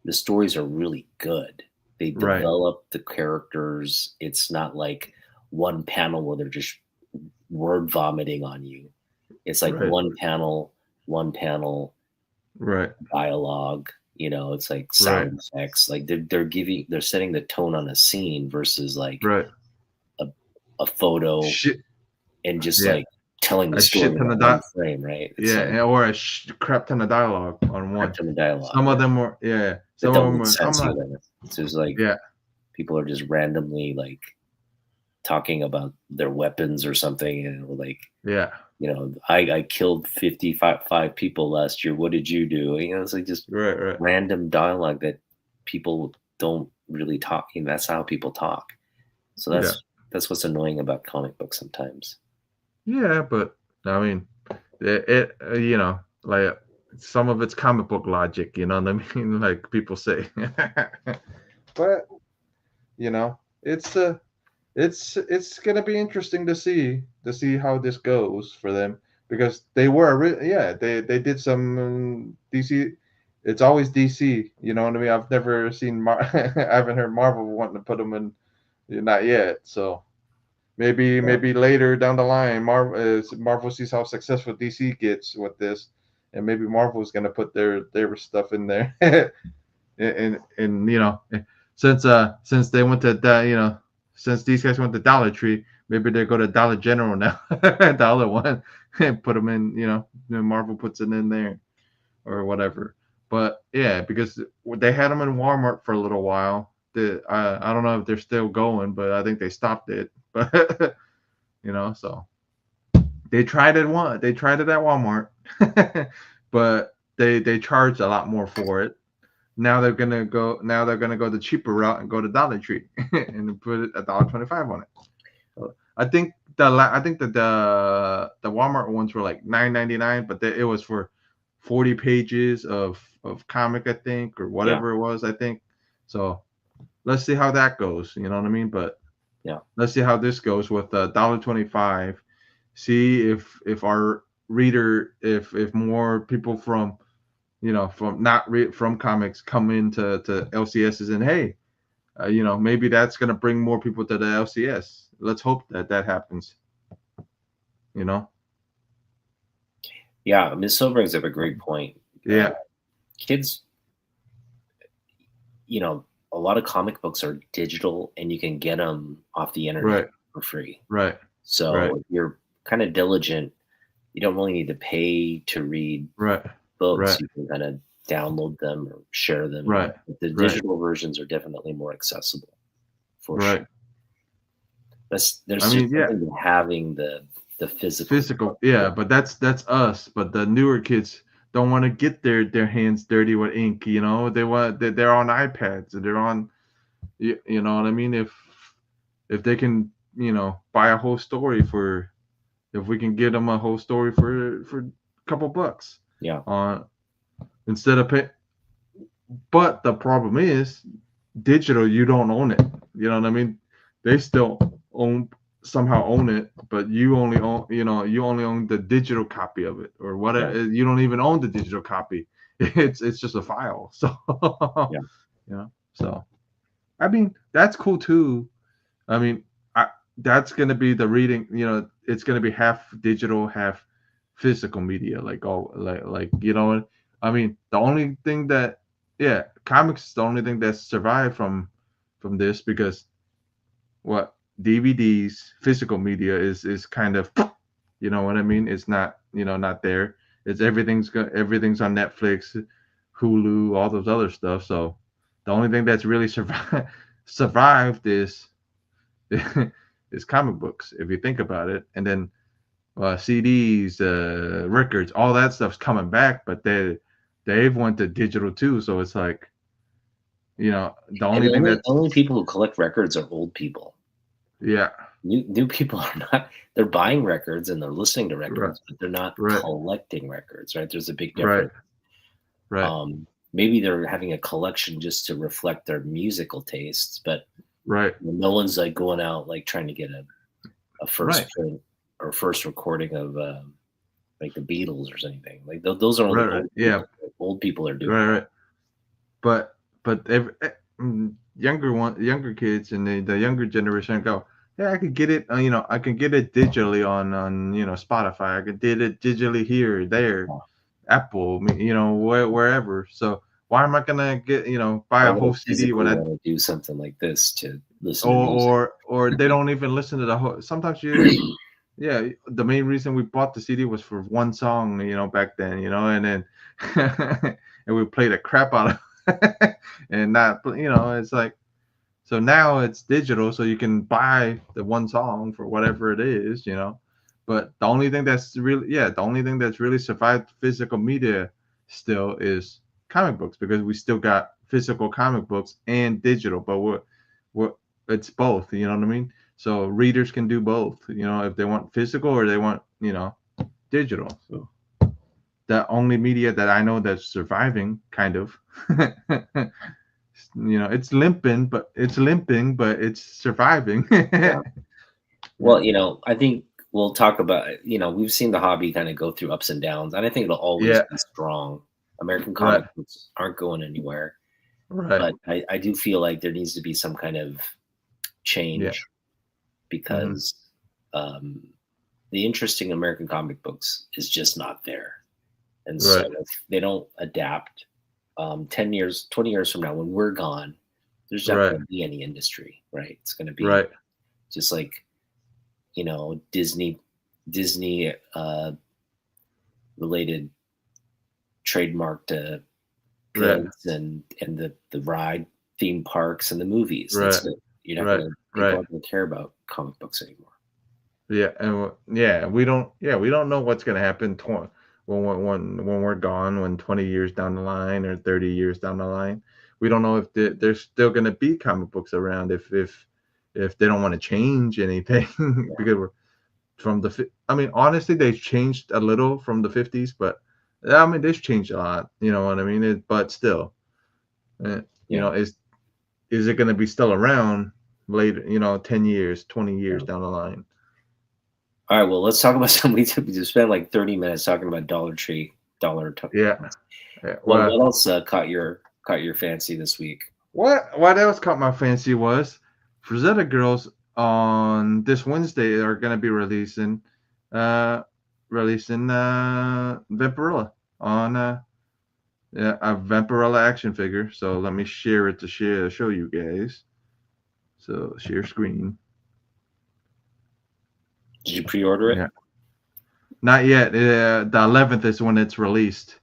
The stories are really good. They develop the characters. It's not like one panel where they're just word vomiting on you. It's like one panel, dialogue, It's like sound effects. Like they're setting the tone on a scene versus like a photo and just like telling the story in one frame, right? It's or a crap ton of dialogue on one. Some of them were, some of them were. It's just like people are just randomly like talking about their weapons or something, and like I killed 55 people last year. What did you do? It's like just random dialogue that people don't really talk. That's how people talk. So that's what's annoying about comic books sometimes. Yeah, but I mean, it like some of it's comic book logic, you know what I mean? Like people say, but it's gonna be interesting to see how this goes for them, because they they did some DC. It's always DC, you know what I mean? I've never seen I haven't heard Marvel wanting to put them in, not yet. So maybe later down the line, Marvel sees how successful DC gets with this, and maybe Marvel is gonna put their stuff in there, and since they went to since these guys went to Dollar Tree, maybe they go to Dollar General now, the other one, and put them in. Marvel puts it in there, or whatever. But yeah, because they had them in Walmart for a little while. I don't know if they're still going, but I think they stopped it. But so they tried it They tried it at Walmart, but they charged a lot more for it. Now they're gonna go the cheaper route and go to Dollar Tree and put $1.25 on it. I think that the Walmart ones were like $9.99, but it was for 40 pages of comic, I think, or whatever it was. I think so. Let's see how that goes. You know what I mean? But let's see how this goes with $1.25. See if our reader, if more people from from comics come into LCSs, and hey, maybe that's gonna bring more people to the LCS. Let's hope that happens. Yeah, Ms. So brings up a great point. Yeah, kids, a lot of comic books are digital, and you can get them off the internet for free. Right. So if you're kind of diligent, you don't really need to pay to read books. You can kind of download them or share them. But the digital versions are definitely more accessible. For sure. There's something to having the physical. Yeah, but that's us. But the newer kids don't want to get their hands dirty with ink. They're on iPads, and they're on, you know what I mean? If they can, buy a whole story if we can get them a whole story for a couple bucks. Instead of pay. But the problem is, digital, you don't own it. You know what I mean? They still somehow own it, but you only own the digital copy of it, or whatever. You don't even own the digital copy. It's just a file. So so I mean, that's cool too. I mean, that's gonna be the reading. It's gonna be half digital, half physical media. Like I mean, the only thing that comics is the only thing that survived from this, because DVDs, physical media is kind of, you know what I mean? It's not, not there. It's everything's on Netflix, Hulu, all those other stuff. So the only thing that's really survived is comic books, if you think about it. And then CDs, records, all that stuff's coming back, but they've went to digital too. So it's like, the only people who collect records are old people. Yeah. New people are not. They're buying records and they're listening to records, but they're not collecting records. Right? There's a big difference. Right. Maybe they're having a collection just to reflect their musical tastes, but no one's like going out like trying to get a first print or first recording of like the Beatles or something. Like those are only old people are doing. Right. But younger kids and the younger generation go, I could get it. I can get it digitally on Spotify. I could get it digitally here, there, Apple. Wherever. So why am I gonna get buy a whole CD when I want to do something like this to listen to music? or they don't even listen to the whole. Sometimes you yeah, the main reason we bought the CD was for one song, back then, and then and we played the crap out of and not, it's like, so now it's digital, so you can buy the one song for whatever it is, But the only thing that's really survived physical media still is comic books, because we still got physical comic books and digital, but we're it's both, you know what I mean? So readers can do both, if they want physical or they want, digital. So the only media that I know that's surviving, kind of, it's limping, but it's surviving. Yeah. Well, I think we'll talk about, we've seen the hobby kind of go through ups and downs, and I think it'll always be strong. American comic books aren't going anywhere. Right. But I do feel like there needs to be some kind of change, because the interesting American comic books is just not there. And so if they don't adapt, 10 years, 20 years from now, when we're gone, there's not going to be any industry, right? It's going to be just like, Disney related trademark to goods and the ride theme parks and the movies. That's it. You're not going to care about comic books anymore. Yeah, and we don't know what's going to happen when we're gone, when 20 years down the line or 30 years down the line. We don't know if there's still going to be comic books around, if they don't want to change anything. Because we're from honestly, they've changed a little from the 50s, but they've changed a lot, you know what I mean? But still, is it going to be still around later, 10 years, 20 years down the line? All right, well, let's talk about something. We just spent like 30 minutes talking about Dollar Tree. Yeah. What else caught your fancy this week? What else caught my fancy was Frazetta Girls on this Wednesday are going to be releasing Vampirella on a Vampirella action figure. So let me share it to show you guys. So share screen. Did you pre-order it? Yeah. Not yet. The 11th is when it's released.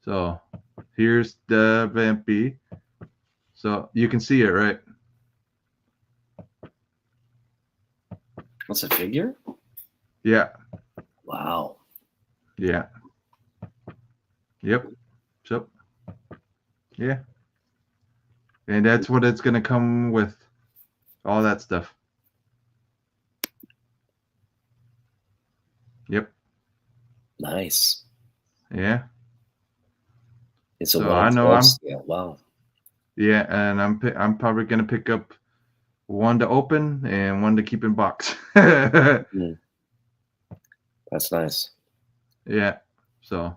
So here's the Vampy. So you can see it, right? What's a figure? Yeah. Wow. Yeah. Yep. So yeah. And that's what it's gonna come with. All that stuff. Yep. Nice. Yeah. It's a wow. Yeah, and I'm probably gonna pick up one to open and one to keep in box. That's nice. Yeah. So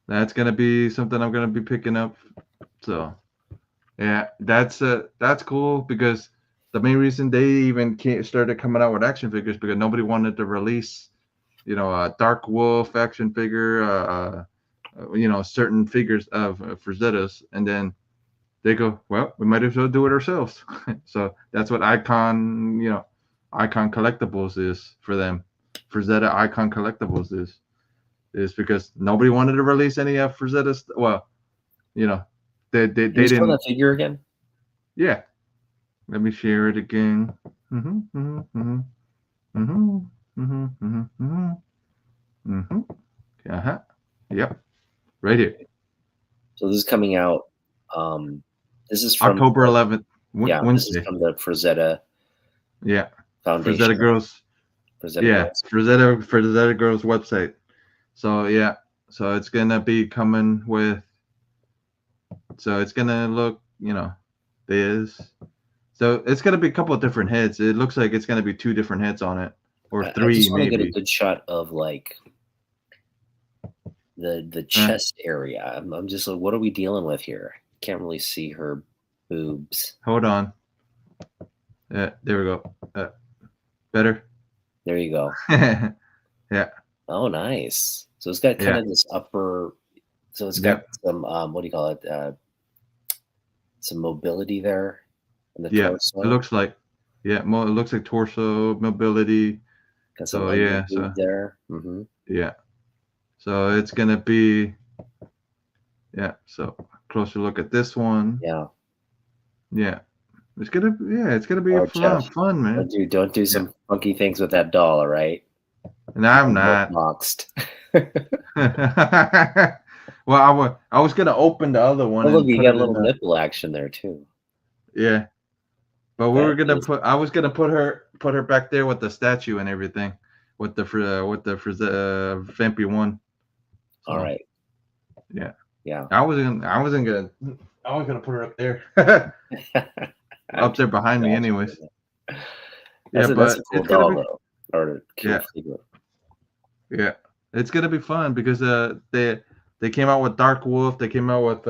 that's gonna be something I'm gonna be picking up. So yeah, that's cool, because the main reason they even started coming out with action figures, because nobody wanted to release, a Dark Wolf action figure, certain figures of Frazettas, and then they go, well, we might as well do it ourselves. So that's what Icon Collectibles is for them. Frazetta Icon Collectibles is because nobody wanted to release any of Frazetta's. Well, they didn't. Show that figure again? Yeah. Let me share it again. Yep. Right here. So this is coming out. This is from October 11th. Wednesday. This is from the Frazetta. Yeah. Foundation. Frazetta Girls. Frazetta Girls website. So yeah. So it's gonna be coming with. So it's gonna look, this. So it's gonna be a couple of different heads. It looks like it's gonna be 2 different heads on it, or 3 maybe. I just want to get a good shot of like the chest area. I'm just like, what are we dealing with here? Can't really see her boobs. Hold on. Yeah, there we go. Better. There you go. Yeah. Oh, nice. So it's got kind of this upper So it's got some what do you call it? Some mobility there in the torso. It looks like it looks like torso mobility. Got some there. Yeah. So it's gonna be so closer look at this one. Yeah. It's gonna be fun, man. Don't do some funky things with that doll, all right? No, I'm not. Boxed. Well, I was gonna open the other one. Oh, look, you got a little nipple action there too. Yeah, but I was gonna put her back there with the statue and everything, with the Vampy one. So, all right. Yeah. I wasn't gonna put her up there, up there behind me, anyways. That's a cool doll, though. Yeah, it's gonna be fun because they came out with Dark Wolf, they came out with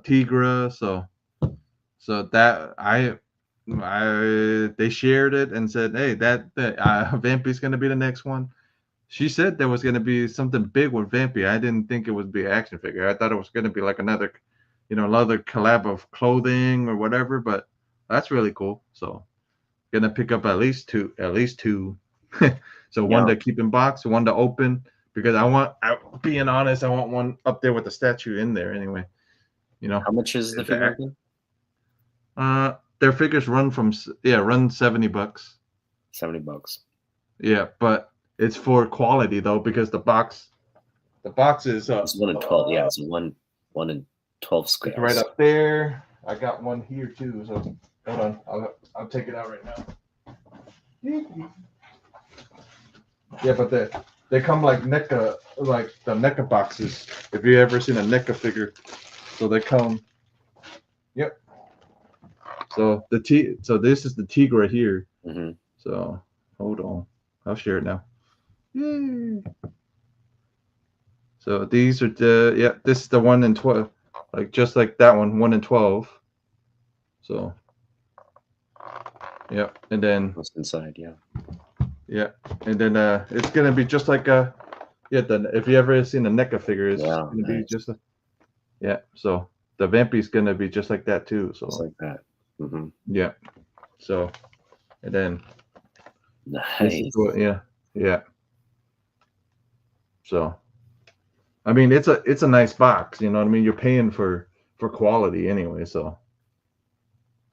Tigra, so that they shared it and said, hey, that Vampy's gonna be the next one. She said there was gonna be something big with Vampy. I didn't think it would be an action figure. I thought it was gonna be like another collab of clothing or whatever, but that's really cool. So gonna pick up at least two. So one to keep in box, one to open, because being honest, I want one up there with the statue in there anyway. How much is the figure? Their figures run $70. $70. Yeah, but it's for quality though, because the box is it's 1 in 12. Yeah, it's 1 in 12 scales. Right up there. I got one here too. So hold on, I'll take it out right now. Yeah, but they come like NECA, like the NECA boxes. If you ever seen a NECA figure, so they come. Yep. So this is the Tigra here. So hold on, I'll share it now. Yay. So these are this is the 1 in 12, like just like that one, 1 in 12. So and then what's inside? And then it's gonna be just like if you ever seen a NECA figure, it's gonna be just so the Vampy's gonna be just like that too. So just like that. Yeah. So and then nice. So I mean it's a nice box, you know what I mean? You're paying for quality anyway, so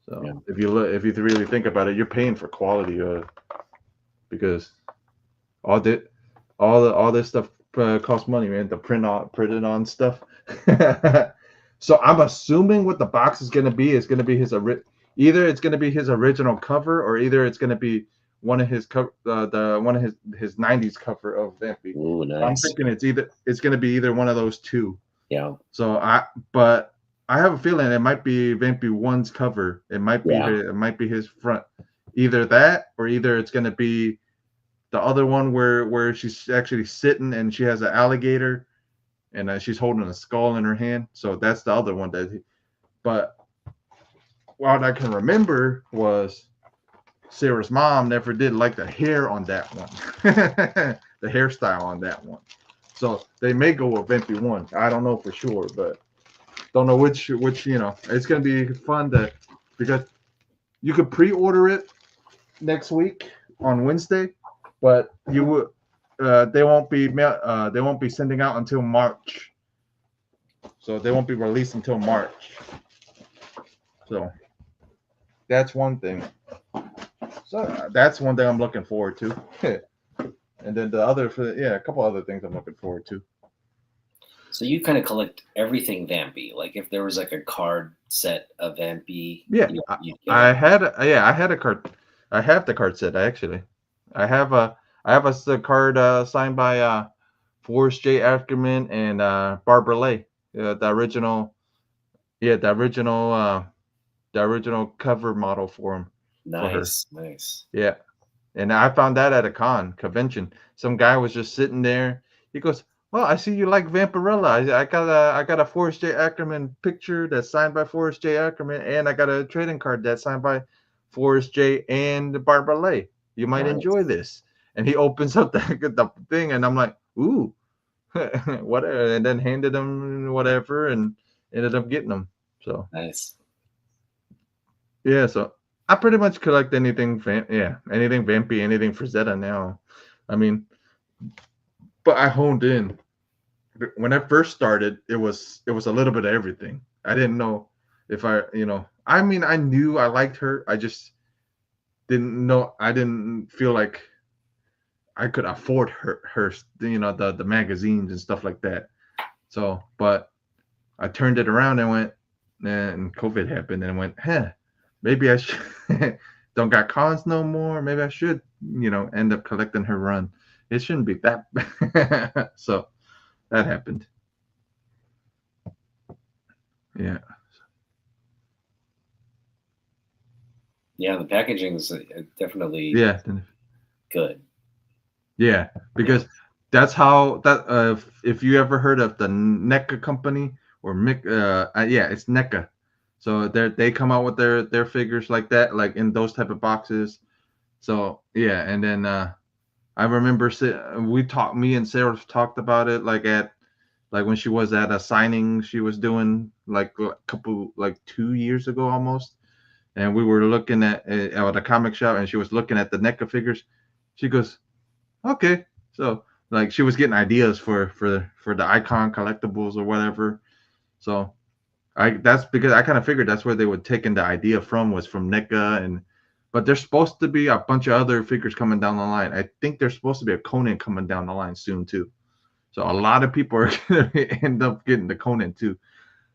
if you really think about it, you're paying for quality because all this stuff costs money, man, to print it on stuff. So I'm assuming what the box is going to be his either it's going to be his original cover, or either it's going to be one of his his 90s cover of Vampy. Ooh, nice. I'm thinking it's going to be either one of those two. Yeah. So I have a feeling it might be Vampy 1's cover. It might be his front. Either that, or either it's going to be the other one where she's actually sitting and she has an alligator and she's holding a skull in her hand. So that's the other one but what I can remember was Sarah's mom never did like the hair on that one, the hairstyle on that one. So they may go with Vampy 1. I don't know for sure, but don't know which it's going to be fun because you could pre-order it next week on Wednesday, but they won't be sending out until March. So they won't be released until March. So that's one thing. So that's one thing I'm looking forward to. And then a couple other things I'm looking forward to. So you kind of collect everything Vampy. Like if there was like a card set of Vampy. Yeah, I had a card. I have the card set actually. I have a card signed by Forrest J. Ackerman and Barbara Lay. The original cover model for him. Nice. Yeah, and I found that at a convention. Some guy was just sitting there. He goes, "Well, I see you like Vampirella. I got a Forrest J. Ackerman picture that's signed by Forrest J. Ackerman, and I got a trading card that's signed by Forrest J. and Barbara Lay. You might enjoy this." And he opens up the thing, and I'm like, "Ooh." whatever, and then handed them whatever, and ended up getting them. So nice. Yeah, so I pretty much collect anything, anything vampy, anything Frazetta now. I mean, but I honed in. When I first started, it was a little bit of everything. I didn't know if I mean, I knew I liked her. I just didn't know. I didn't feel like I could afford her, the magazines and stuff like that. So, but I turned it around and went, and COVID happened, and went, maybe I should don't got cons no more. Maybe I should, end up collecting her run. It shouldn't be that bad. So that happened. Yeah. Yeah, the packaging is definitely good. Yeah, because that's how that if you ever heard of the NECA company or it's NECA. So they come out with their figures like that, like in those type of boxes. So yeah, and then I remember me and Sarah talked about it like when she was at a signing she was doing like a couple, like 2 years ago almost, and we were looking at a comic shop, and she was looking at the NECA figures. She goes, okay, so like she was getting ideas for the Icon collectibles or whatever. So that's because I kind of figured that's where they would taken the idea from, was from NECA, but there's supposed to be a bunch of other figures coming down the line. I think there's supposed to be a Conan coming down the line soon too. So a lot of people are gonna end up getting the Conan too.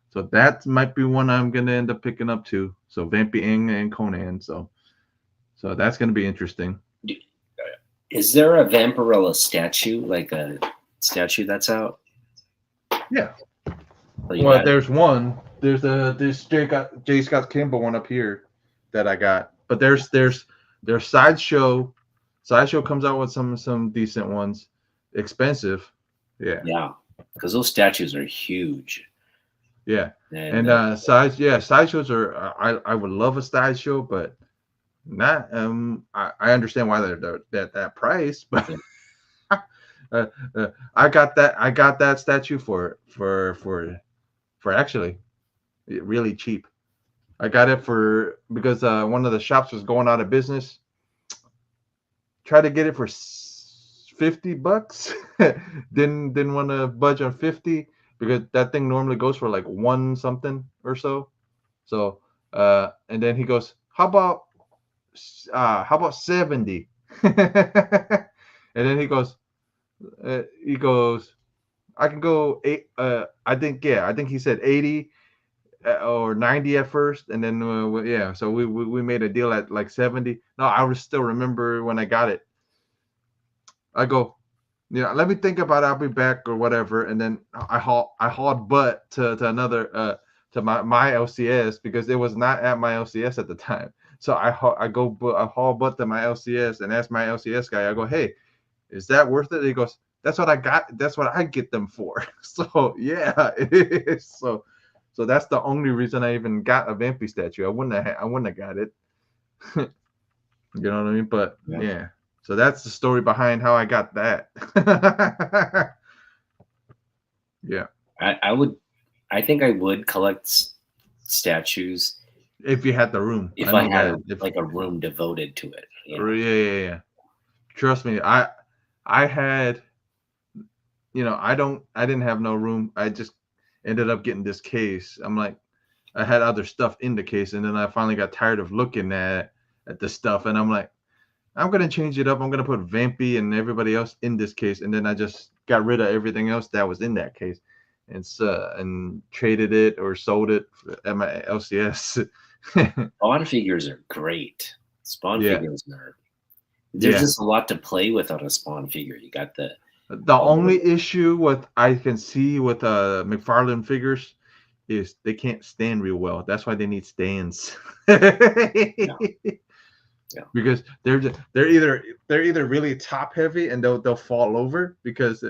So that might be one I'm gonna end up picking up too. So Vampy Ing and Conan. So that's gonna be interesting. Is there a Vampirella statue, like a statue that's out? Yeah. Well, there's one. There's this J. Scott Campbell one up here that I got. But there's Sideshow. Sideshow comes out with some decent ones. Expensive. Yeah. Yeah. Because those statues are huge. Yeah. And sideshows are I would love a sideshow, but not I understand why they're that price, but I got that statue for actually really cheap. I got it because one of the shops was going out of business. Tried to get it for $50. didn't want to budge on 50 because that thing normally goes for like one something or so. So and then he goes, how about 70? And then he goes, I can go 8. I think he said 80 or 90 at first, and then so we made a deal at like 70. No, I still remember when I got it. I go, let me think about it. I'll be back or whatever. And then I hauled butt to another to my LCS, because it was not at my LCS at the time. So I haul butt to my LCS and ask my LCS guy. I go, hey, is that worth it? He goes, that's what I got. That's what I get them for. So yeah, it is. So that's the only reason I even got a Vampy statue. I wouldn't have got it. You know what I mean? But yeah. So that's the story behind how I got that. Yeah. I think I would collect statues if you had the room. If I had like a room devoted to it. Yeah. Trust me, I had, I didn't have no room. I just ended up getting this case. I'm like, I had other stuff in the case, and then I finally got tired of looking at the stuff, and I'm like, I'm gonna change it up. I'm gonna put Vampy and everybody else in this case, and then I just got rid of everything else that was in that case, and traded it or sold it at my LCS. Spawn figures are great. Spawn figures are. There's just a lot to play with on a Spawn figure. You got the only issue with I can see with McFarlane figures is they can't stand real well. That's why they need stands. Yeah. Because they're either really top heavy and they'll fall over because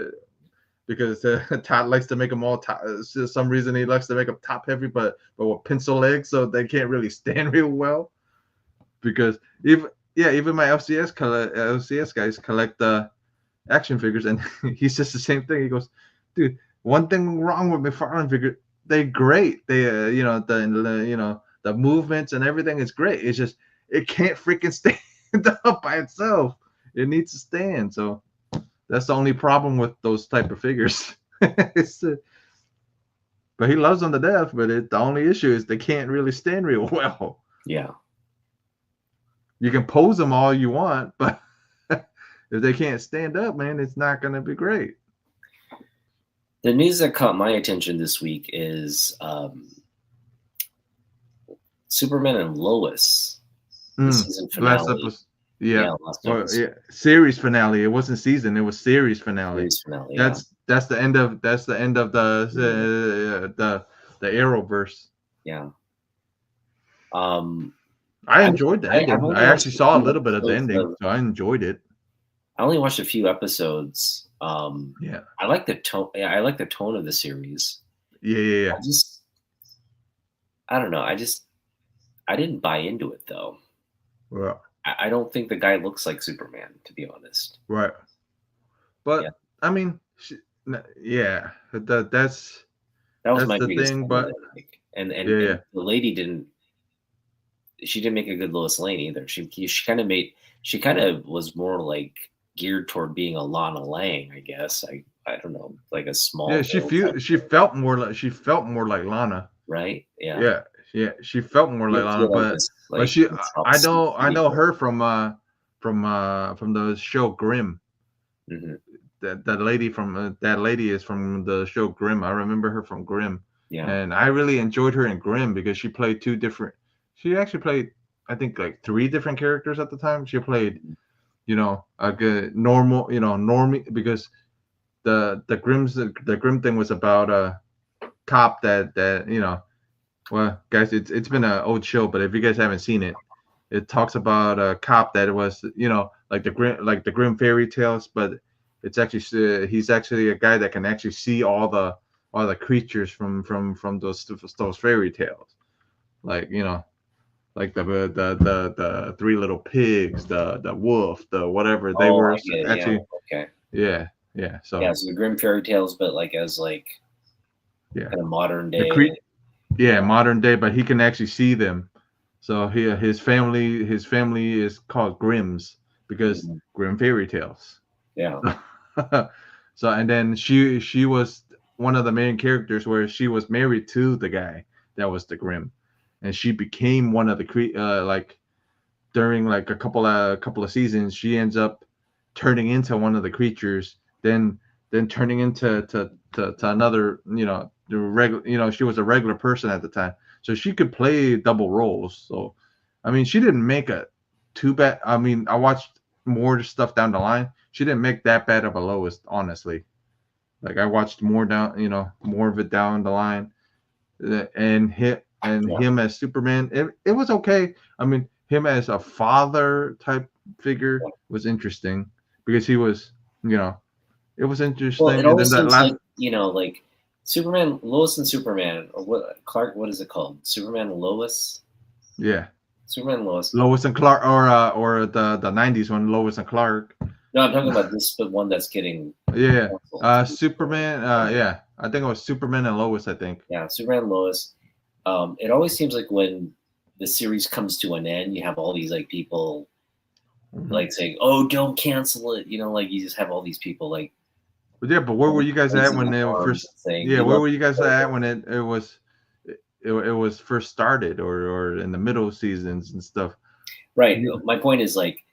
Todd likes to make them all top. For some reason he likes to make them top heavy, but with pencil legs, so they can't really stand real well. Because even my LCS guys collect action figures, and he says the same thing. He goes, dude. One thing wrong with McFarlane figure, they're great. They, the movements and everything is great. It's just it can't freaking stand up by itself. It needs to stand. So that's the only problem with those type of figures. But he loves them to death. But the only issue is they can't really stand real well. Yeah. You can pose them all you want, but if they can't stand up, man, it's not going to be great. The news that caught my attention this week is Superman and Lois. The season finale. Series finale. It wasn't season. It was series finale. That's the end of the Arrowverse. Yeah. I enjoyed the ending. I actually saw a little bit of the ending, so I enjoyed it. I only watched a few episodes. Yeah. I like the tone. I like the tone of the series. Yeah. I don't know. I didn't buy into it though. Well, I don't think the guy looks like Superman, to be honest. Right. But I mean, that was my biggest thing. But and the lady didn't make a good Lois Lane either. She kind of was more like geared toward being a Lana Lang, I guess. I don't know, like a small. Yeah, she felt more like Lana. Right. Yeah. Yeah. Yeah, she felt more like Lana, but I know her from the show Grimm. Mm-hmm. That lady is from the show Grimm. I remember her from Grimm. Yeah. And I really enjoyed her in Grimm because she played she actually played, I think, like 3 different characters at the time. She played, a good normal, normie, because the Grimm thing was about a cop that. Well, guys, it's been an old show, but if you guys haven't seen it, it talks about a cop that was, like the Grimm fairy tales, but it's actually he's actually a guy that can actually see all the creatures from those fairy tales, like like the 3 little pigs, the wolf, the whatever they were actually. Yeah. So the Grimm fairy tales, but like as kind of modern day. Modern day, but he can actually see them. So his family is called Grimms because Grimm fairy tales. Yeah. So and then she was one of the main characters where she was married to the guy that was the Grimm, and she became one of the during like a couple of seasons, she ends up turning into one of the creatures, then turning into another, the regular, she was a regular person at the time, so she could play double roles. So I mean, she didn't make a too bad. I mean, I watched more stuff down the line. She didn't make that bad of a Lois, honestly. Like I watched more more of it down the line, and him as Superman, it was okay. I mean, him as a father type figure was interesting because he was, it was interesting. Well, it always seems like Superman, Lois and Superman, or Clark, what is it called? Superman and Lois? Yeah. Superman and Lois. Lois and Clark, or the 90s one, Lois and Clark. No, I'm talking about this, but one that's getting. Yeah. Superman. I think it was Superman and Lois, I think. Yeah, Superman and Lois. It always seems like when the series comes to an end, you have all these like people like saying, "Oh, don't cancel it." Like you just have all these people like. Yeah, but where were you guys at when they were first? Where were you guys at when it was first started, or in the middle seasons and stuff? Right. My point is like,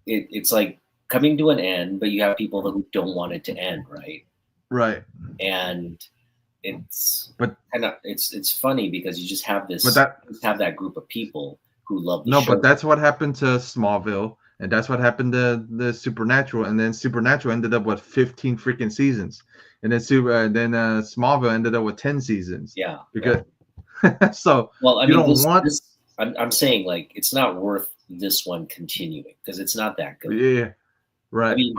it's like coming to an end, but you have people who don't want it to end, right? Right. And it's funny because you just have that group of people who love the show. But that's what happened to Smallville. And that's what happened to the Supernatural, and then Supernatural ended up with 15 freaking seasons, and then Smallville ended up with 10 seasons. Yeah, because so I mean, I'm saying like it's not worth this one continuing because it's not that good. Yeah, right. I mean,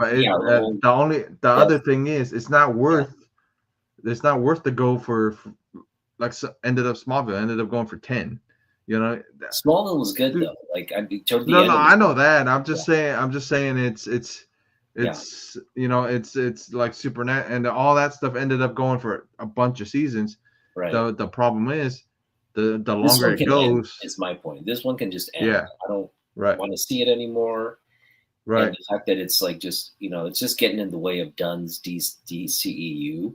but other thing is it's not worth to go for like Smallville ended up going for 10. Smallville was good though. Like I know that. I'm just saying it's It's it's like Supernat and all that stuff ended up going for a bunch of seasons. Right. The problem is the longer it goes. Is my point. This one can just end. Yeah. I don't Right. want to see it anymore. Right. And the fact that it's like just it's just getting in the way of Dunn's DCEU.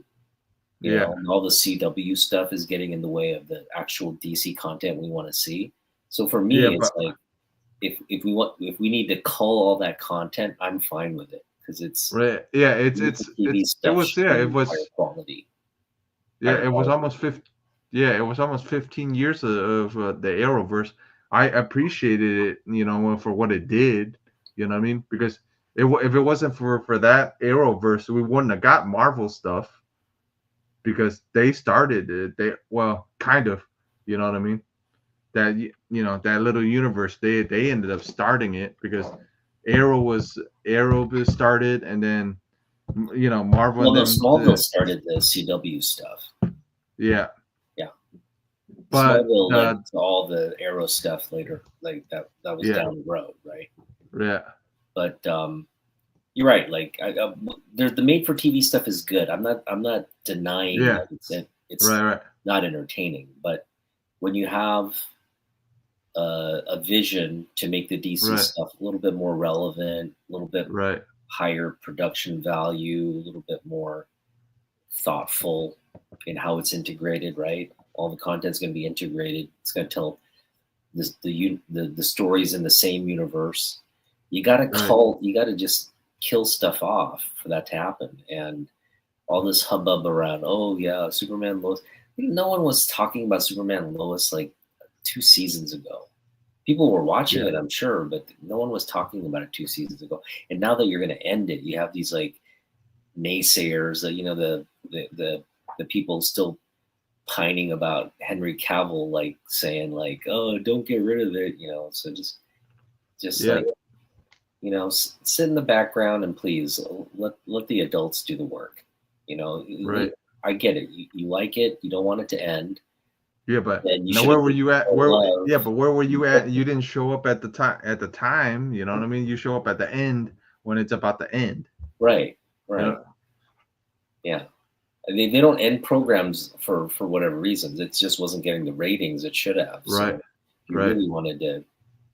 You know, and all the CW stuff is getting in the way of the actual DC content we want to see. So for me, it's like if we need to cull all that content, I'm fine with it because it's right. Yeah, it was quality. Yeah, it was almost 50. Yeah, it was almost 15 years of the Arrowverse. I appreciated it, for what it did. You know what I mean? Because if it wasn't for that Arrowverse, we wouldn't have got Marvel stuff. Because they started it, kind of, you know what I mean? That that little universe, they ended up starting it because Arrow started, and then Marvel. Well, no, Smallville started the CW stuff. Yeah. But Smallville led to all the Arrow stuff later, like that was down the road, right? Yeah. But you're right. Like, the made-for-TV stuff is good. I'm not denying that it's right. not entertaining. But when you have a vision to make the DC stuff a little bit more relevant, a little bit higher production value, a little bit more thoughtful in how it's integrated, right? All the content's going to be integrated. It's going to tell the stories in the same universe. You got to just kill stuff off for that to happen. And all this hubbub around, Superman Lois. No one was talking about Superman Lois like 2 seasons ago. People were watching it, I'm sure, but no one was talking about it 2 seasons ago. And now that you're going to end it, you have these like naysayers that the people still pining about Henry Cavill, like saying like, oh, don't get rid of it, So just like, sit in the background and please let the adults do the work. Right. I get it. You like it. You don't want it to end. Yeah, but where were you at? Where were you at? You didn't show up at the time. At the time, you know what I mean. You show up at the end when it's about to end. Right. Yeah. I mean, they don't end programs for whatever reasons. It just wasn't getting the ratings it should have. So right. If you really wanted to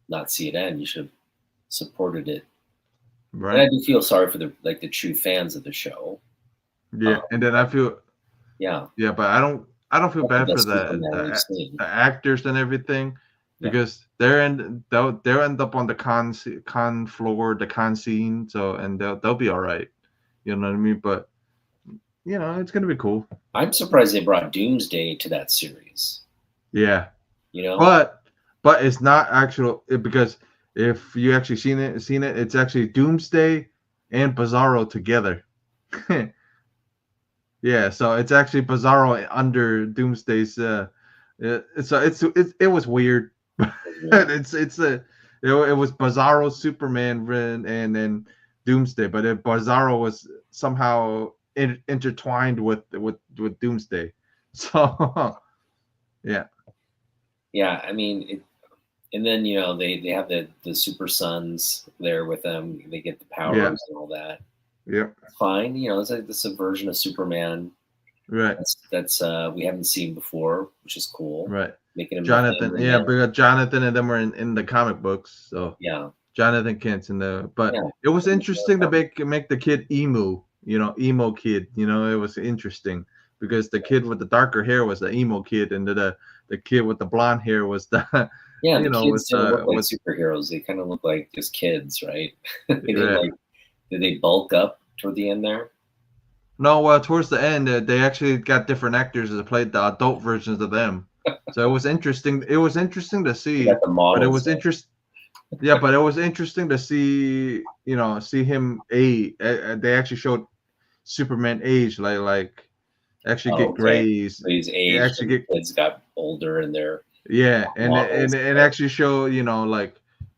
not see it end, you should have supported it. Right. And I do feel sorry for the true fans of the show. Yeah, and then I feel. Yeah. Yeah, but I don't feel bad for the actors and everything because they'll end up on the con floor, the con scene, and they'll be all right. You know what I mean? But it's gonna be cool. I'm surprised they brought Doomsday to that series. Yeah. But it's not actual because if you actually seen it, it's actually Doomsday and Bizarro together. Yeah, so it's actually Bizarro under Doomsday's. So it was weird. It was Bizarro, Superman, and then Doomsday, but Bizarro was somehow intertwined with Doomsday. So yeah. Yeah, I mean, and then they have the Super Sons there with them. They get the powers and all that. Yeah, fine. It's a version of Superman, right? That's we haven't seen before, which is cool. Right, making him Jonathan. Yeah, because Jonathan and them were in the comic books, so yeah, Jonathan Kent's in the. But it was interesting to make the kid emo. Emo kid. It was interesting because the kid with the darker hair was the emo kid, and the kid with the blonde hair was the. Yeah, the kids didn't look like superheroes. They kind of look like just kids, right? Did they bulk up toward the end there? No, well, towards the end, they actually got different actors that played the adult versions of them. So it was interesting. It was interesting to see, but it was interesting. Yeah, but it was interesting to see, see him age. They actually showed Superman age, like actually get grays. So he's aged. Actually, kids got older in their. Yeah, and actually show,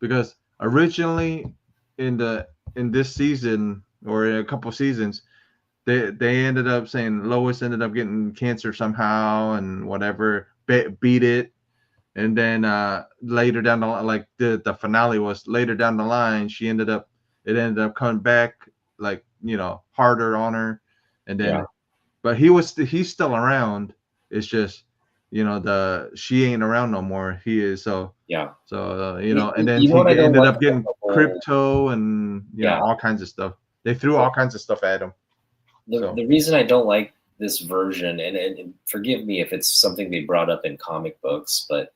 because originally in this season or in a couple seasons, they ended up saying Lois ended up getting cancer somehow and whatever, beat it, and then later down the line, like the finale was later down the line, it ended up coming back like, harder on her, and then, but he's still around. It's just, she ain't around no more. He is. So and then he ended up getting crypto and all kinds of stuff. They threw all kinds of stuff at him. The reason I don't like this version, and forgive me if it's something they brought up in comic books, but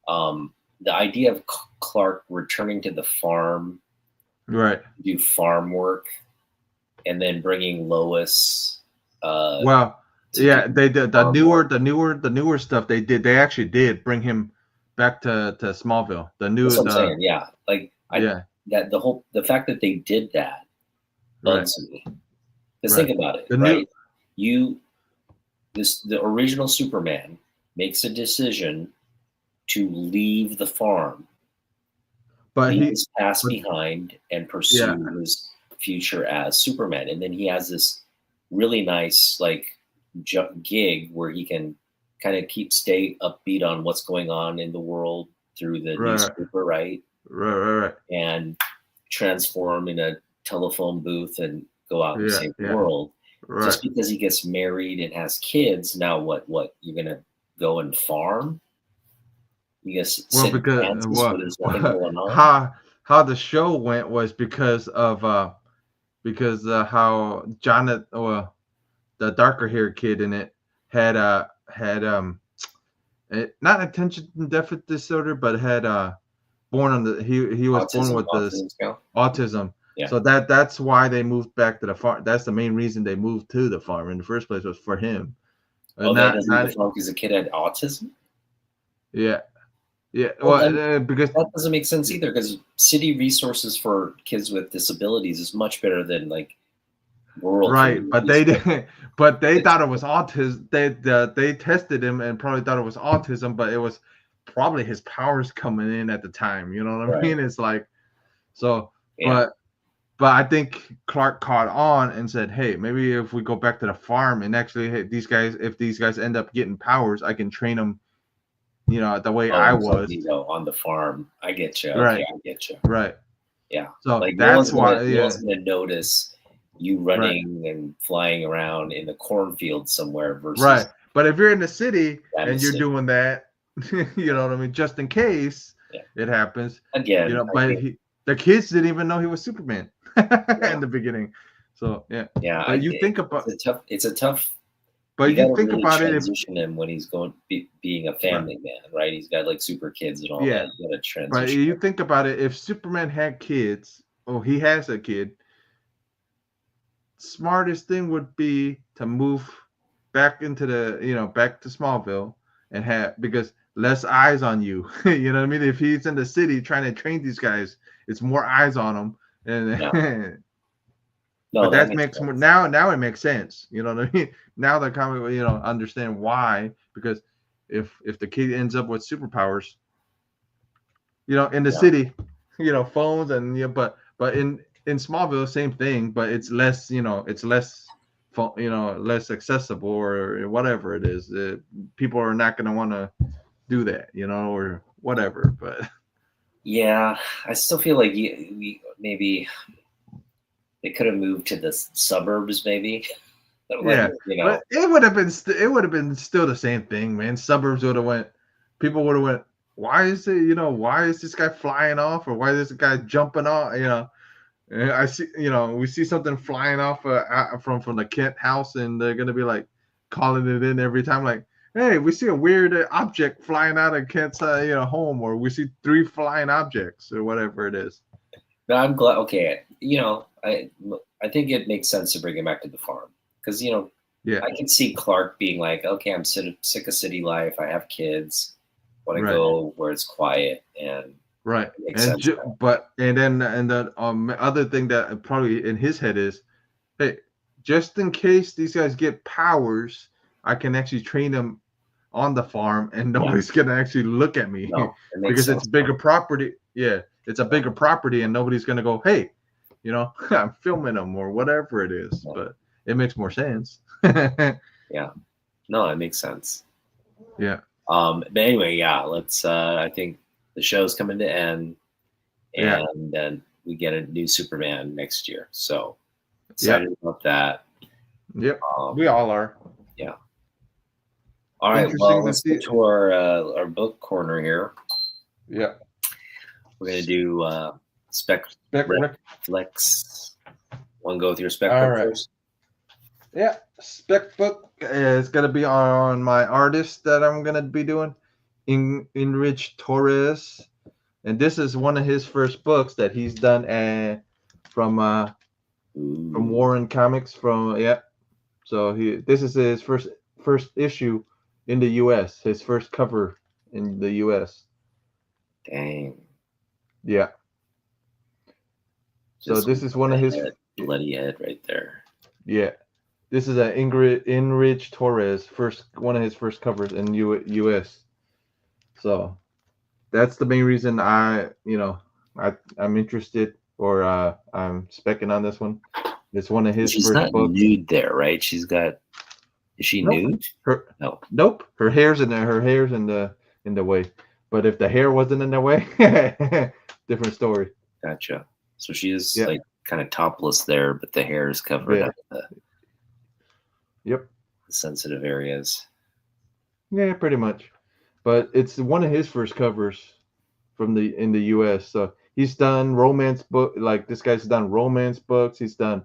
the idea of Clark returning to the farm, right, do farm work, and then bringing Lois. They did the newer stuff. They actually did bring him back to Smallville. That's what I'm saying. Yeah, the fact that they did that bugs me. Because think about it, right? The original Superman makes a decision to leave the farm, but leave his past behind, and pursue his future as Superman. And then he has this really nice gig where he can kind of stay upbeat on what's going on in the world through the newspaper, right? Right. And transform in a telephone booth and go out and save the world. Right. Just because he gets married and has kids, now what? You're gonna go and farm? You guys because there's nothing going on? How the show went was because of how Jonathan, the darker haired kid in it, had not attention deficit disorder, but had born on the he was born with this autism. Yeah. So that's why they moved back to the farm. That's the main reason they moved to the farm in the first place, was for him. Because the kid had autism? Yeah. Yeah. Well, because that doesn't make sense either, because city resources for kids with disabilities is much better than rural. Right, but they didn't. But they thought it was autism. They tested him and probably thought it was autism, but it was probably his powers coming in at the time. You know what I mean? It's so. Yeah. But I think Clark caught on and said, "Hey, maybe if we go back to the farm and actually, hey, if these guys end up getting powers, I can train them, the way I was on the farm." I get you. Right. Okay, I get you. Right. Yeah. So that's why. No one's gonna notice you running and flying around in the cornfield somewhere versus. Right. But if you're in the city and you're doing that, you know what I mean, just in case it happens. Again, the kids didn't even know he was Superman in the beginning. So But you think about it's a tough. But you think really about transition him when he's going being a family man, right? He's got super kids and all that. You got to transition. But you think about it, if Superman had kids, he has a kid. Smartest thing would be to move back into back to Smallville and because less eyes on you. You know what I mean? If he's in the city trying to train these guys, it's more eyes on him. And but that makes more now it makes sense. You know what I mean? Now the comic, understand why, because if the kid ends up with superpowers, in the city, phones and but in Smallville, same thing, but it's less, it's less, less accessible or whatever it is. People are not going to want to do that, or whatever. But yeah, I still feel like maybe they could have moved to the suburbs, maybe. But it would have been still the same thing, man. Suburbs would have people would have went, why is it, why is this guy flying off, or why is this guy jumping off, I see, we see something flying off from the Kent house, and they're gonna be calling it in every time, hey, we see a weird object flying out of Kent's home, or we see 3 flying objects, or whatever it is. No, I'm glad. Okay, I think it makes sense to bring him back to the farm, because I can see Clark being okay, I'm sick of city life. I have kids. Want to go where it's quiet and. Right. And the other thing that probably in his head is, hey, just in case these guys get powers, I can actually train them on the farm and nobody's going to actually look at me because it's bigger property. Yeah. It's a bigger property and nobody's going to go, hey, I'm filming them or whatever it is, but it makes more sense. Yeah. No, it makes sense. Yeah. But anyway, let's, I think, the show's coming to end, and then we get a new Superman next year. So Excited about that. Yep. We all are. Yeah. All right. Well, let's get to our book corner here. Yeah. We're gonna do spec flex. Want to go with your spec book first? Yeah, spec book is gonna be on my artist that I'm gonna be doing, Enrich Torres, and this is one of his first books that he's done from Warren Comics. So this is his first issue in the U.S. His first cover in the U.S. Dang. Yeah. So this is one of his bloody head right there. Yeah. This is Enrich Torres, one of his first covers in U.S. So that's the main reason I'm interested, or I'm specking on this one. It's one of his She's first not books. Nude there, right? Is she nude? Nope. Her hair's in there. Her hair's in the way. But if the hair wasn't in the way, different story. Gotcha. So she is like kind of topless there, but the hair is covered up the sensitive areas. Yeah, pretty much. But it's one of his first covers in the US. So he's done romance book, like this guy's done romance books, he's done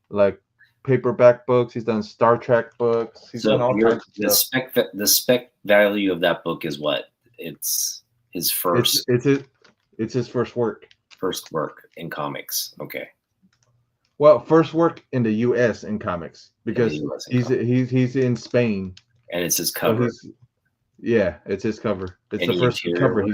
like paperback books, he's done Star Trek books, he's done all kinds of stuff. The spec value of that book is what? It's his first it's his first work. First work in comics. Okay. Well, first work in the US in comics, because he's in Spain. And it's his cover. So it's his cover. It's the first cover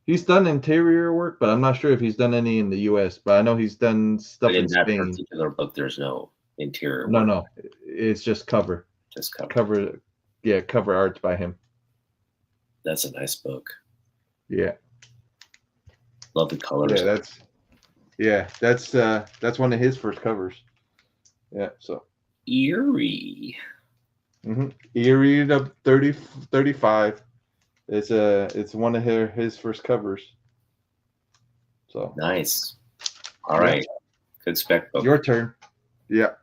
he's done interior work, but I'm not sure if he's done any in the US, but I know he's done stuff in Spain. In that particular book, there's no interior work. No. It's just cover. Just cover. Cover arts by him. That's a nice book. Yeah. Love the colors. That's one of his first covers. Yeah, so Eerie. Mm-hmm. Eerie to 35. It's one of his first covers. So nice. All right. Good spec book. Your turn. Yeah.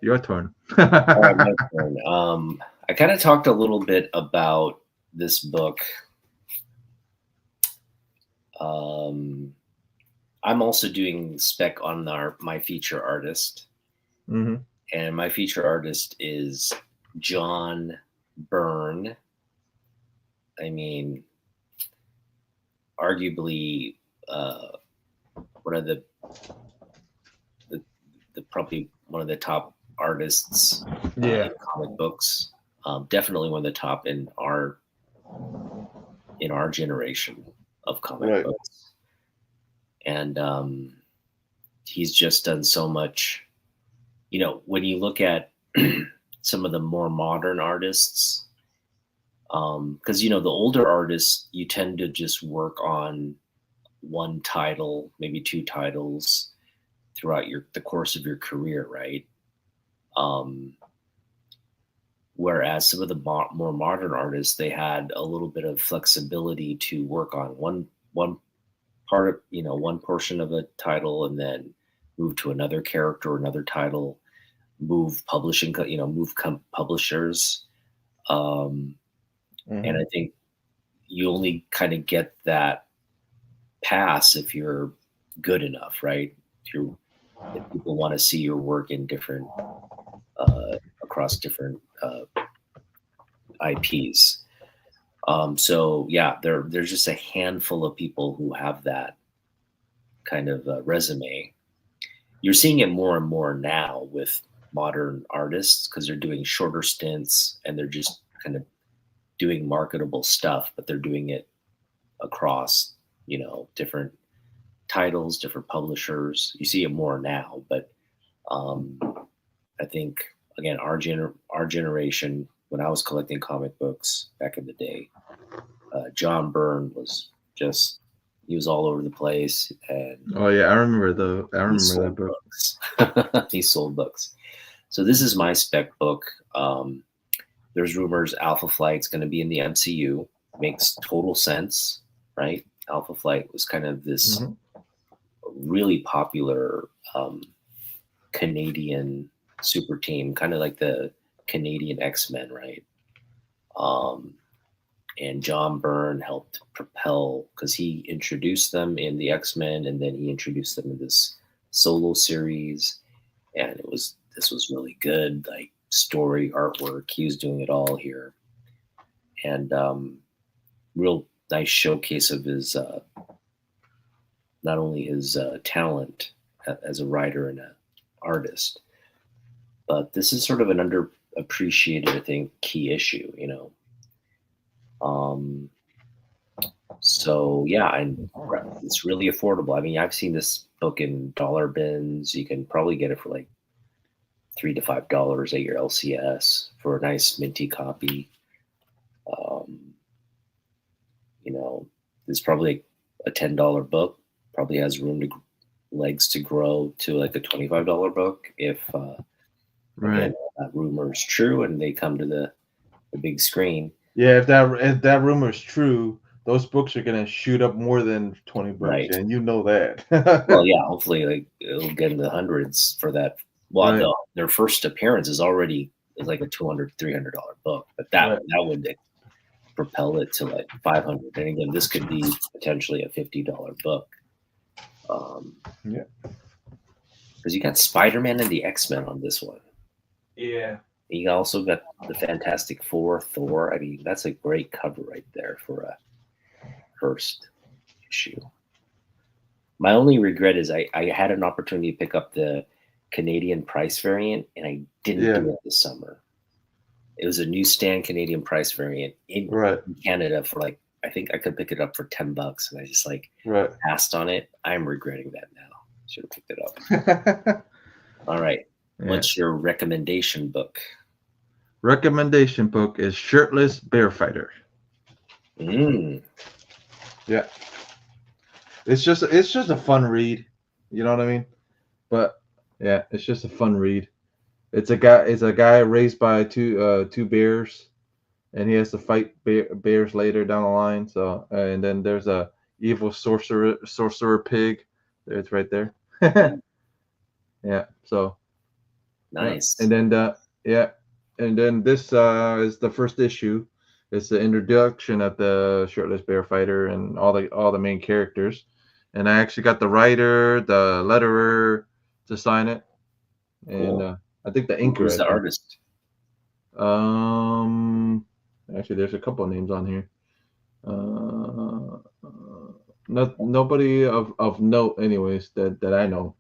Your turn. All right, my turn. I kind of talked a little bit about this book. I'm also doing spec on my feature artist. Mm-hmm. And my feature artist is John Byrne. I mean, arguably one of the probably one of the top artists in comic books. Definitely one of the top in our generation of comic books. And he's just done so much. You know, when you look at some of the more modern artists, because the older artists, you tend to just work on one title, maybe two titles throughout the course of your career, right? Whereas some of the more modern artists, they had a little bit of flexibility to work on one part of one portion of a title, and then move to another character or another title, move publishing, publishers. And I think you only kind of get that pass if you're good enough, right? If people want to see your work in different across different IPs. So yeah, there's just a handful of people who have that kind of resume. You're seeing it more and more now with modern artists, because they're doing shorter stints and they're just kind of doing marketable stuff, but they're doing it across, different titles, different publishers. You see it more now, but I think again, our generation, when I was collecting comic books back in the day, John Byrne was he was all over the place. And I remember that book. He sold books. So this is my spec book. There's rumors Alpha Flight's going to be in the MCU. Makes total sense, right? Alpha Flight was kind of this really popular Canadian super team, kind of like the Canadian X-Men, right? And John Byrne helped propel, because he introduced them in the X-Men, and then he introduced them in this solo series, and this was really good, like story, artwork. He was doing it all here, and real nice showcase of his not only his talent as a writer and an artist, but this is sort of an underappreciated, I think, key issue, you know. So yeah, and it's really affordable. I mean, I've seen this book in dollar bins. You can probably get it for like $3 to $5 at your LCS for a nice minty copy. You know, it's probably a $10 book. Probably has legs to grow to like a $25 book if again, that rumor is true and they come to the big screen. Yeah, if that rumor is true, those books are gonna shoot up more than 20 bucks, right? And you know that. Well, yeah, hopefully, like it'll get in the hundreds for that. Well, their first appearance is already like a $200, $300 book, but that would propel it to like 500. And again, this could be potentially a $50 book. Yeah, because you got Spider-Man and the X-Men on this one. Yeah. You also got the Fantastic Four, Thor. I mean, that's a great cover right there for a first issue. My only regret is I had an opportunity to pick up the Canadian price variant, and I didn't do it this summer. It was a newsstand Canadian price variant in Canada for like, I think I could pick it up for $10, and I just like passed on it. I'm regretting that now. Should have picked it up. All right. Yeah. What's your recommendation book? Recommendation book is Shirtless Bear Fighter. Yeah. It's just a fun read. You know what I mean? But yeah, it's just a fun read. It's a guy raised by two bears, and he has to fight bears later down the line. So and then there's a evil sorcerer pig. It's right there. Yeah. So nice. And then this is the first issue. It's the introduction of the Shirtless Bear Fighter and all the main characters. And I actually got the writer, the letterer to sign it, and I think the inker. Who's the artist? Actually, there's a couple of names on here. Nobody of note, anyways, that I know.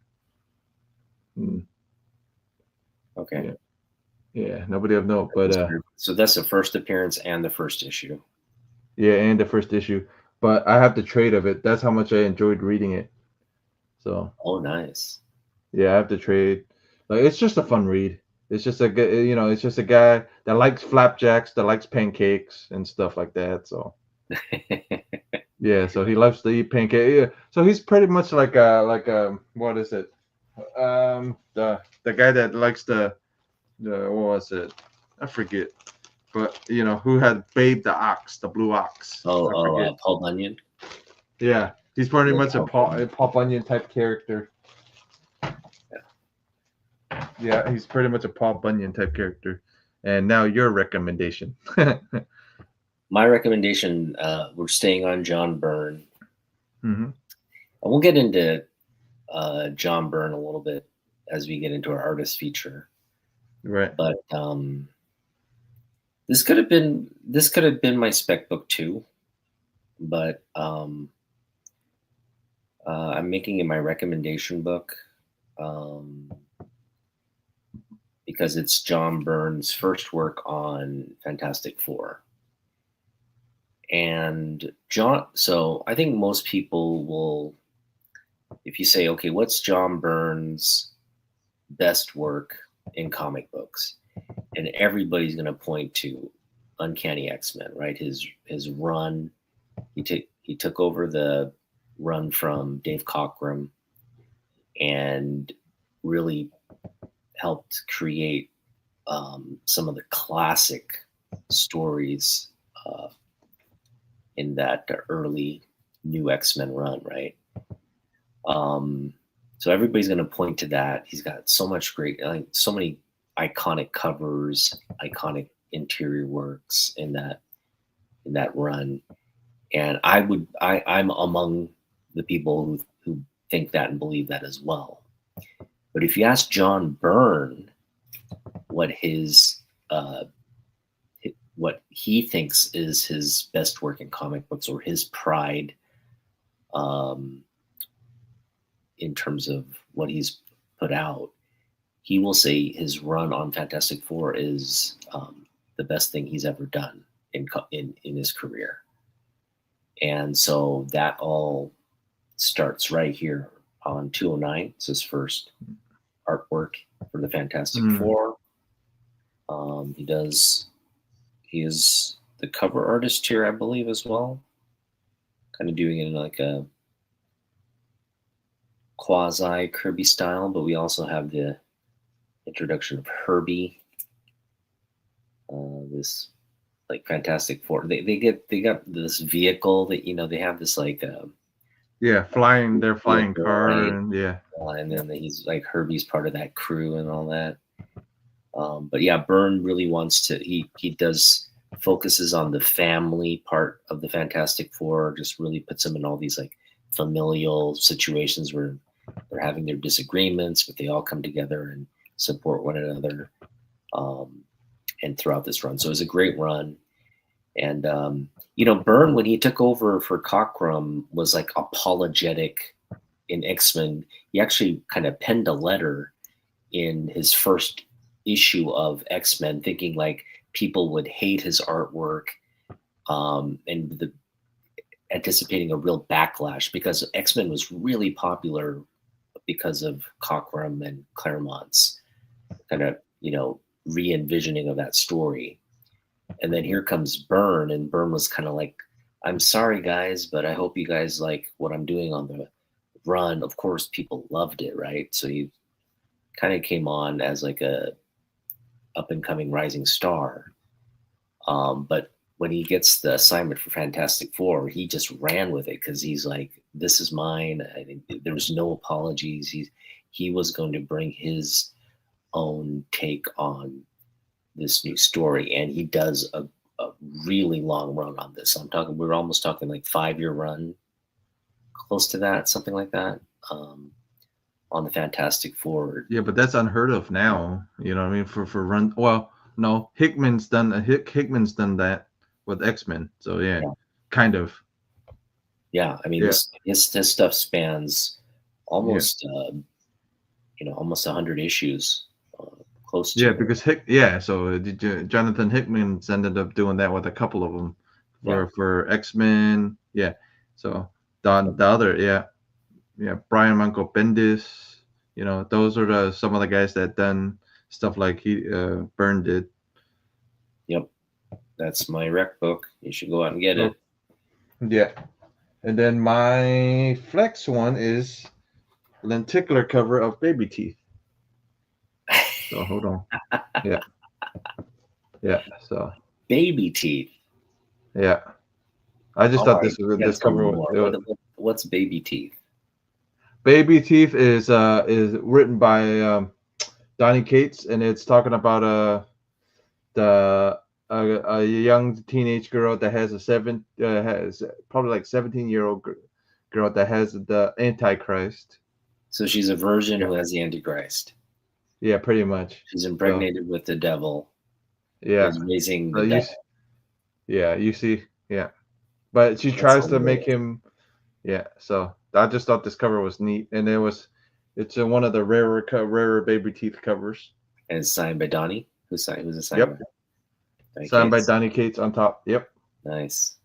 Okay. Yeah, nobody of note, but so that's the first appearance and the first issue. Yeah, and the first issue, but I have the trade of it. That's how much I enjoyed reading it. So. Oh, nice. Yeah, I have the trade. Like, it's just a fun read. It's just it's just a guy that likes flapjacks, that likes pancakes and stuff like that. So. Yeah, so he loves to eat pancake. Yeah, so he's pretty much like what is it? The guy that likes the what was it? I forget. But who had Babe the Ox, the blue ox? Paul Bunyan. Yeah, he's pretty much a Paul Bunyan type character. Yeah, he's pretty much a Paul Bunyan type character. And now your recommendation. My recommendation, we're staying on John Byrne. Mm-hmm. I will get into John Byrne a little bit as we get into our artist feature. Right. But this could have been my spec book too. But I'm making it my recommendation book because it's John Byrne's first work on Fantastic Four. And so I think most people will, if you say, okay, what's John Byrne's best work in comic books? And everybody's going to point to Uncanny X-Men, right? His run, he took over the run from Dave Cockrum and really helped create some of the classic stories in that early new X-Men run, right? So So everybody's going to point to that. He's got so much great, so many iconic covers, iconic interior works in that run. And I'm among the people who think that and believe that as well. But if you ask John Byrne what what he thinks is his best work in comic books, or his pride in terms of what he's put out, he will say his run on Fantastic Four is the best thing he's ever done in his career. And so that all starts right here on 209. It's his first artwork for the Fantastic Four. He is the cover artist here, I believe, as well. Kind of doing it in like a quasi Kirby style, but we also have the introduction of Herbie. This like Fantastic Four. They got this vehicle that, they have this like their flying car, right? And and then he's like Herbie's part of that crew and all that. But yeah, Byrne really wants to. He focuses on the family part of the Fantastic Four. Just really puts them in all these like familial situations where they're having their disagreements, but they all come together and support one another. And throughout this run, so it was a great run. And Byrne, when he took over for Cockrum, was like apologetic in X-Men. He actually kind of penned a letter in his first issue of X-Men, thinking like people would hate his artwork, and anticipating a real backlash, because X-Men was really popular because of Cockrum and Claremont's kind of re-envisioning of that story. And then here comes Byrne, and Byrne was kind of like, I'm sorry guys, but I hope you guys like what I'm doing on the run. Of course people loved it, right? So he kind of came on as like a up and coming rising star, but when he gets the assignment for Fantastic Four, he just ran with it, because he's like, this is mine. There was no apologies. He was going to bring his own take on this new story, and he does a really long run on this. We're almost talking like 5-year run, close to that, something like that, on the Fantastic Four. Yeah, but that's unheard of now. You know what I mean? For run. Well, no, Hickman's done that with X-Men. So yeah, kind of. Yeah, I mean, his stuff spans almost almost 100 issues. Close to because so Jonathan Hickman's ended up doing that with a couple of them for X-Men. Yeah, so the other Brian Michael Bendis, those are some of the guys that done stuff like Byrne did. Yep, that's my rec book. You should go out and get it. Yeah, and then my flex one is lenticular cover of Baby Teeth. So hold on. Yeah. So Baby Teeth. Yeah, I just thought this cover was. What's Baby Teeth? Baby Teeth is written by Donny Cates, and it's talking about a young teenage girl that has has probably like 17-year-old girl that has the Antichrist. So she's a virgin who has the Antichrist. Yeah, pretty much. She's impregnated with the devil. Yeah. He's raising the devil. You see. Yeah. But she tries to make him. Yeah. So I just thought this cover was neat. And it's one of the rarer Baby Teeth covers. And it's signed by Donny? Who's it signed by? Signed by Donny Cates on top. Yep. Nice.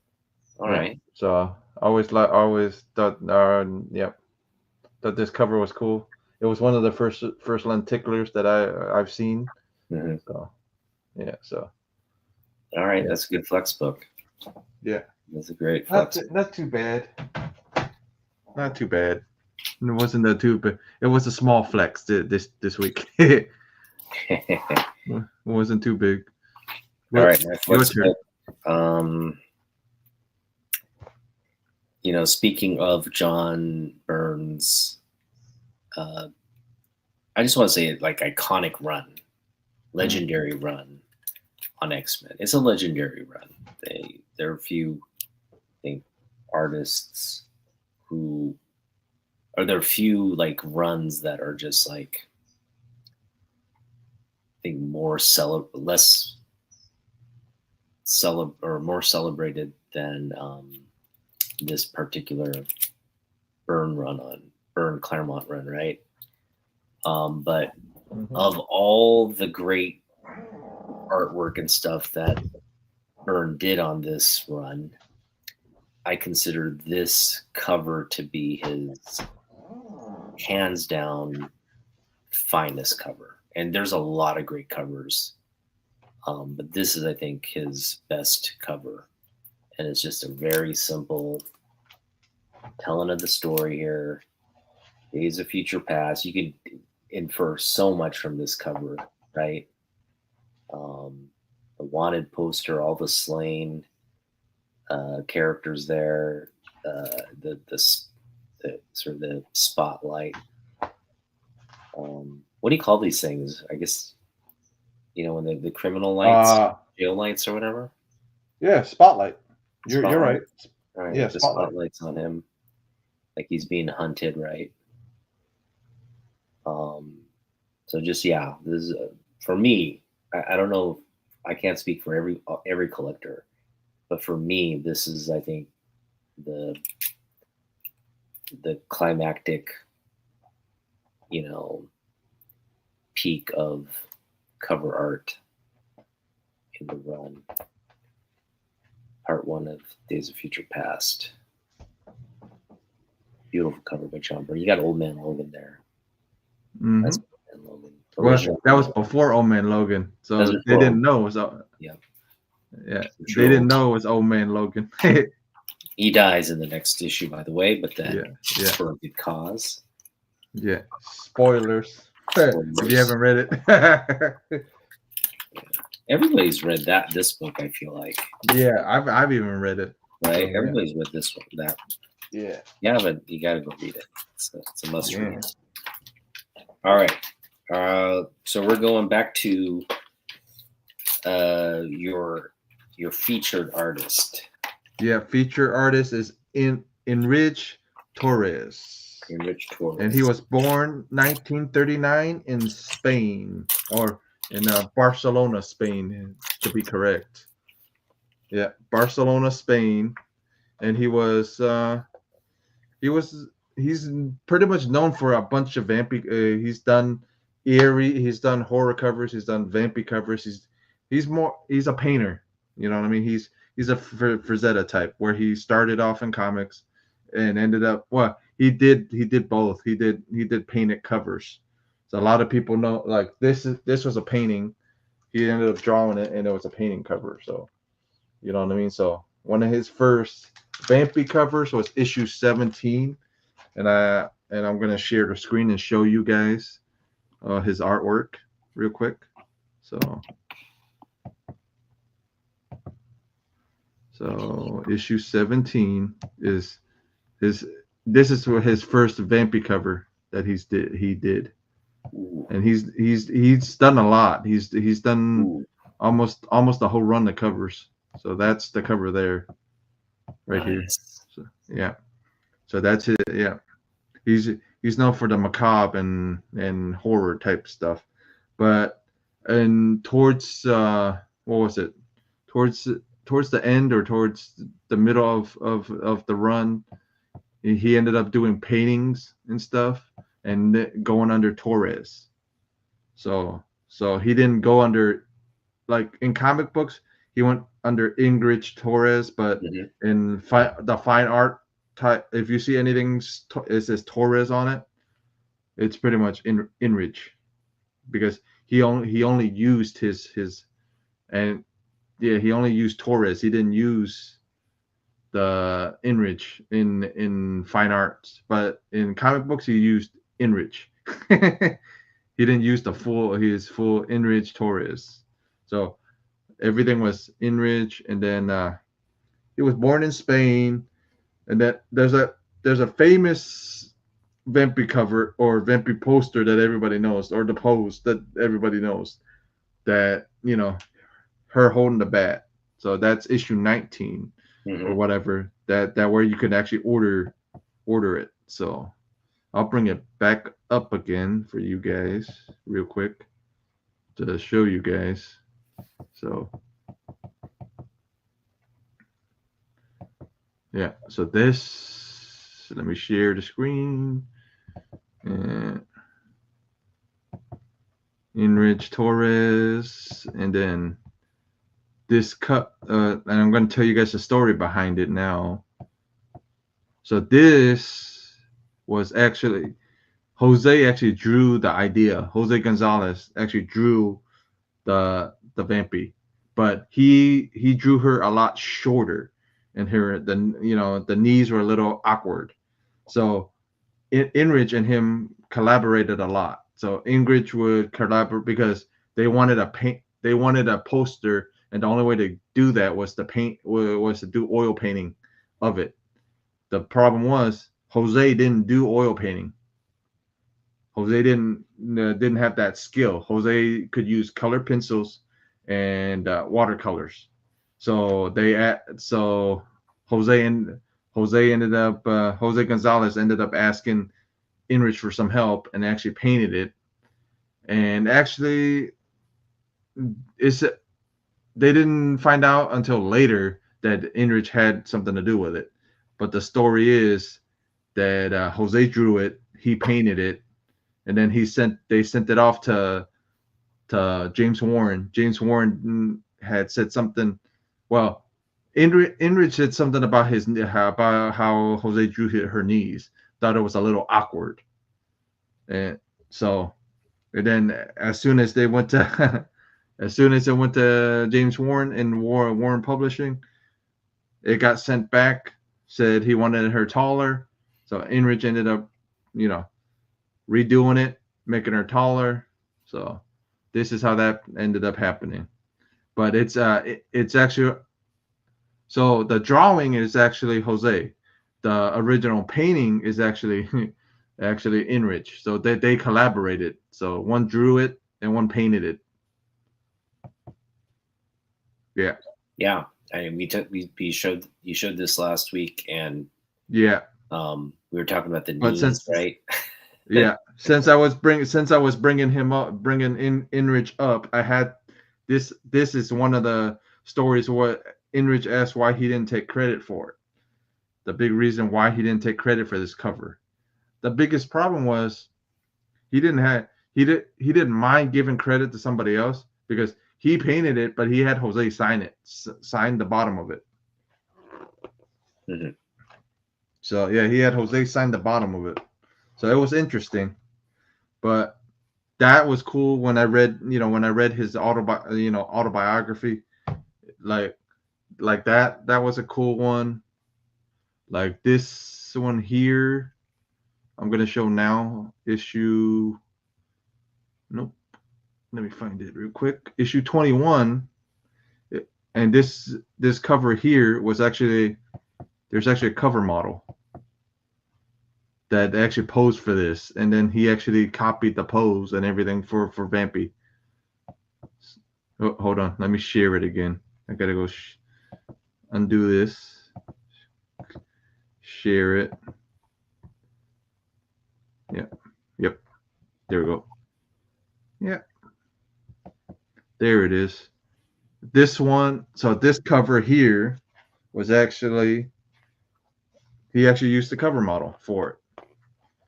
All right. So I always thought, that this cover was cool. It was one of the first lenticulars that I've seen. Mm-hmm. So, yeah. So. All right, that's a good flex book. Yeah, that's a great flex. Not too bad. Not too bad. It wasn't that too bad. It was a small flex this week. It wasn't too big. All right, my flex book. Speaking of John Byrne's I just want to say like iconic run, legendary run on X-Men. It's a legendary run. There are a few, I think, artists who there are few like runs that are just like, I think more more celebrated than this particular Byrne Claremont run, right? But of all the great artwork and stuff that Byrne did on this run, I consider this cover to be his hands down finest cover. And there's a lot of great covers, but this is, I think, his best cover. And it's just a very simple telling of the story here. Days of Future Past. You can infer so much from this cover, right? The wanted poster, all the slain characters there, the sort of the spotlight. What do you call these things? I guess, when the criminal lights, jail lights or whatever. Yeah, spotlight. You're right. All right. Yeah, the spotlights on him, like he's being hunted, right? So just this is for me. I don't know. I can't speak for every collector, but for me, this is, I think, the climactic, peak of cover art in the run. Part 1 of Days of Future Past. Beautiful cover by John Byrne. You got Old Man Logan there. Mm-hmm. That's Old Man Logan. Well, that was before Old Man Logan, so they didn't know it was. Yeah, they didn't know it was Old Man Logan. He dies in the next issue, by the way, but then for a good cause. Yeah, spoilers. If you haven't read it. Everybody's read this book, I feel like. Yeah, I've even read it. Right? So, everybody's read this one. That. Yeah. Yeah, but you got to go read it. It's a must read. All right. So we're going back to your featured artist. Yeah, featured artist is Enrique Torres. Enrique Torres. And he was born 1939 in Spain, or in Barcelona, Spain, to be correct. Yeah, Barcelona, Spain, and he's pretty much known for a bunch of vampy. He's done he's done horror covers, he's done vampy covers. He's a painter. You know what I mean? He's a Frazetta type, where he started off in comics and ended up he did both. He did painted covers. So a lot of people know, like, this was a painting. He ended up drawing it, and it was a painting cover. So, you know what I mean? So one of his first vampy covers was issue 17, and I'm gonna share the screen and show you guys his artwork real quick. So issue 17 is his. This is his first vampy cover that he did. And he's done a lot. He's done almost the whole run of covers. So that's the cover there, right here. So, yeah. So that's it. Yeah. He's known for the macabre and horror type stuff, but towards what was it? Towards the end, or towards the middle of the run, he ended up doing paintings and stuff, and going under Torres. So he didn't go under, like in comic books, he went under Enrique Torres, but in the fine art type, if you see anything it says Torres on it, it's pretty much Enrique, because he only used his and he only used Torres. He didn't use the Enrique in fine arts, but in comic books he used Enrique. He didn't use his full Enrique Torres. So everything was Enrique, and then he was born in Spain, and that there's a famous Vampy cover or Vampy poster that everybody knows, or the pose that everybody knows, that her holding the bat. So that's issue 19 or whatever. That where you can actually order it. So I'll bring it back up again for you guys real quick to show you guys. So yeah, so this, let me share the screen. And Enrich Torres, and then this cup, and I'm going to tell you guys the story behind it now. So this was actually, Jose actually drew the idea. Jose Gonzalez actually drew the Vampy, but he drew her a lot shorter, and the knees were a little awkward. So Enrich and him collaborated a lot. So Enrich would collaborate because they wanted a poster, and the only way to do that was to do oil painting of it. The problem was Jose didn't do oil painting. Jose didn't have that skill. Jose could use color pencils and watercolors. So Jose Gonzalez ended up asking Enrich for some help and actually painted it. And actually, they didn't find out until later that Enrich had something to do with it. But the story is that Jose drew it, he painted it, and then they sent it off to James Warren. James Warren had said something. Well, Enrich said something about how Jose drew her knees. Thought it was a little awkward, and then as soon as it went to James Warren and Warren Publishing, it got sent back. Said he wanted her taller, so Enrich ended up, redoing it, making her taller. So this is how that ended up happening. But it's actually, so the drawing is actually Jose. The original painting is actually Enrich. So they collaborated. So one drew it and one painted it. Yeah. Yeah. I mean, you showed this last week, and yeah, we were talking about the knees, right? Yeah, since I was bringing Enrich up, I had this. This is one of the stories what Enrich asked why he didn't take credit for it. The big reason why he didn't take credit for this cover. The biggest problem was he didn't mind giving credit to somebody else because he painted it, but he had Jose sign the bottom of it. Mm-hmm. So yeah, he had Jose sign the bottom of it. So it was interesting, but that was cool when I read his autobiography, like that. That was a cool one. Like this one here, I'm gonna show now. Issue, nope. Let me find it real quick. Issue 21, and this cover here was actually, there's actually a cover model that actually posed for this, and then he actually copied the pose and everything for Vampy. Oh, hold on, let me share it again. I gotta go undo this, share it. Yep, there we go. Yeah, there it is. This one, so this cover here was actually, he actually used the cover model for it.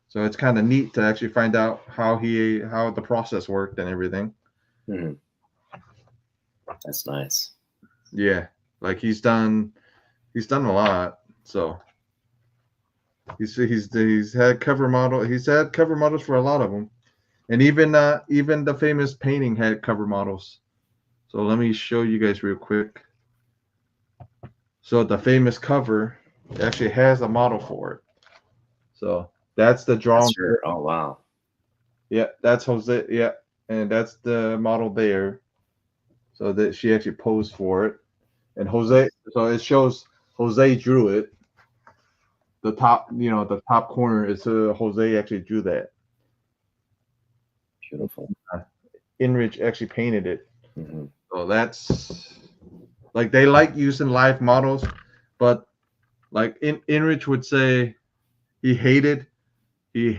So it's kind of neat to actually find out how the process worked and everything. Mm-hmm. That's nice. Yeah, like he's done a lot. So he's had cover model. He's had cover models for a lot of them, and even the famous painting had cover models. So let me show you guys real quick. So the famous cover actually has a model for it. So that's the drawing. Oh wow. Yeah, that's Jose. Yeah, and that's the model there. So that she actually posed for it, and Jose. So it shows Jose drew it, the top, the top corner is Jose actually drew that. Beautiful. Inrich actually painted it. Mm-hmm. So that's like they like using live models, but like Inrich would say he hated the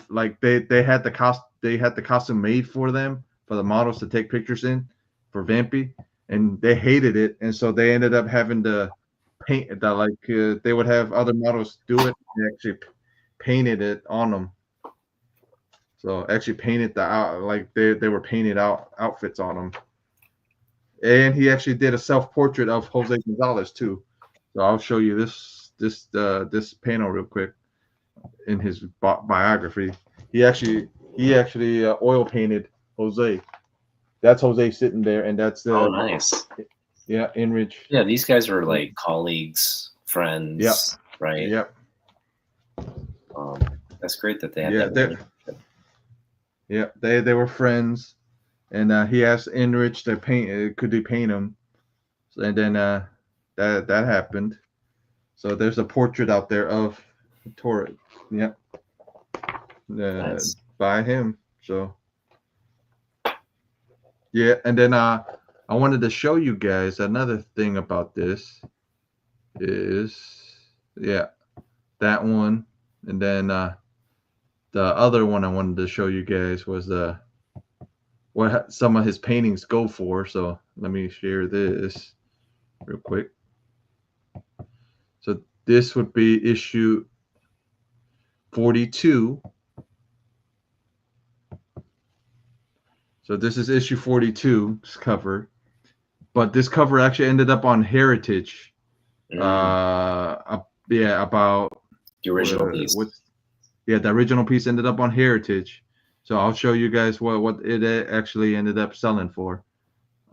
like they had the costume made for them, for the models to take pictures in for Vampy, and they hated it, and so they ended up having to paint that, like they would have other models do it. They actually painted it on them. So actually painted like they were painted outfits on them. And he actually did a self-portrait of Jose Gonzalez too. So I'll show you this panel real quick in his biography. He actually oil painted Jose. That's Jose sitting there, and that's oh, nice. Yeah, Inrich. Yeah, these guys were like colleagues, friends. Yep. Right. Yep. That's great that they had that relationship. Yeah, they were friends, and he asked Inrich to paint. Could he paint him? And then that happened. So there's a portrait out there of Torres. Yep. Nice. By him. So yeah, and then I wanted to show you guys another thing about this is that one, and then the other one I wanted to show you guys was what some of his paintings go for. So let me share this real quick. So this would be issue 42. So this is issue 42's cover, but this cover actually ended up on Heritage. About the original piece. The original piece ended up on Heritage. So I'll show you guys what it actually ended up selling for.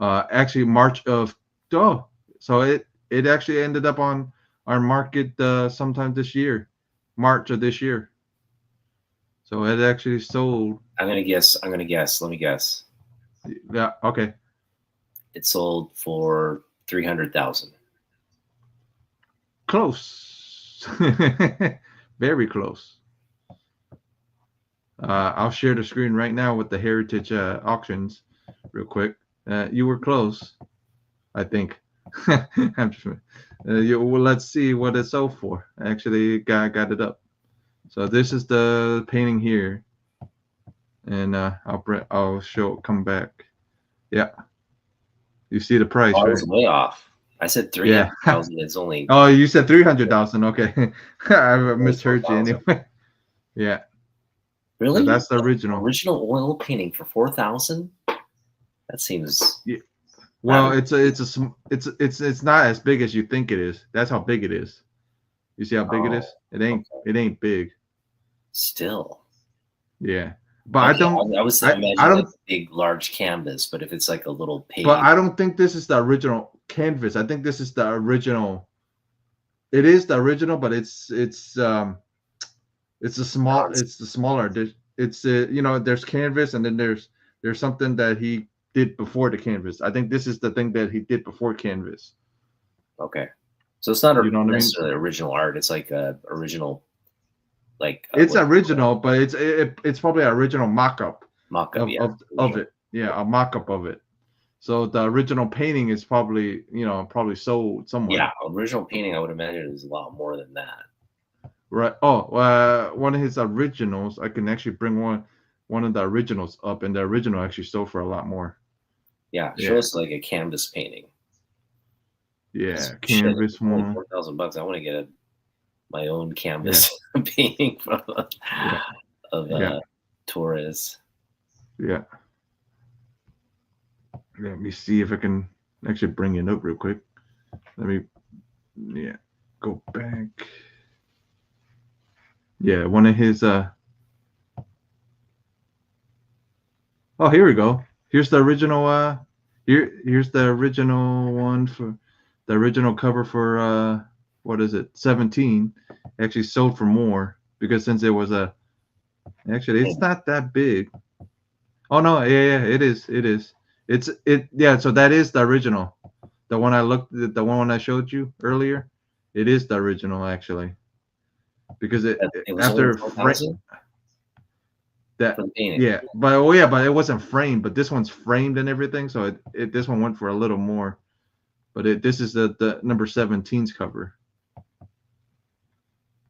Actually, so it actually ended up on our market sometime this year, March of this year. So it actually sold. I'm gonna guess. Let me guess. Yeah. Okay. It sold for 300,000. Close. Very close. I'll share the screen right now with the Heritage auctions, real quick. You were close, I think. Well, let's see what it sold for. Actually, got it up. So this is the painting here, and I'll come back. Yeah, you see the price, right? I was way off. I said 300,000. Yeah. It's only. Oh, you said 300,000. Okay, I misheard you anyway. Yeah. Really? So that's the original. Original oil painting for 4,000. That seems. Yeah. Well, it's not as big as you think it is. That's how big it is. You see how big it is? It ain't big. Still. Yeah, but okay, I was imagining like a big, large canvas, but if it's like a little page. But I don't think this is the original canvas. I think this is the original. It is the original, but it's the smaller. It's there's canvas, and then there's something that he did before the canvas. I think this is the thing that he did before canvas. Okay, so it's not necessarily original art. It's like original. It's original, but it's probably an original mock-up of it. Yeah, a mock-up of it. So the original painting is probably sold somewhere. Yeah, original painting I would imagine is a lot more than that. Right. Oh, one of his originals. I can actually bring one of the originals up, and the original actually sold for a lot more. Yeah, show us like a canvas painting. Yeah, canvas one. $4,000. I want to get my own canvas painting of Torres. Yeah. Let me see if I can actually bring it up real quick. Let me go back. Yeah, one of his oh, here we go. Here's the original here's the original one for the original cover for what is it? 17. Actually sold for more because since it was actually it's not that big. Oh no, yeah, it is. So that is the original. The one I showed you earlier. It is the original actually, because it was after that yeah, but it wasn't framed. But this one's framed and everything, so this one went for a little more. But this is the number 17's cover.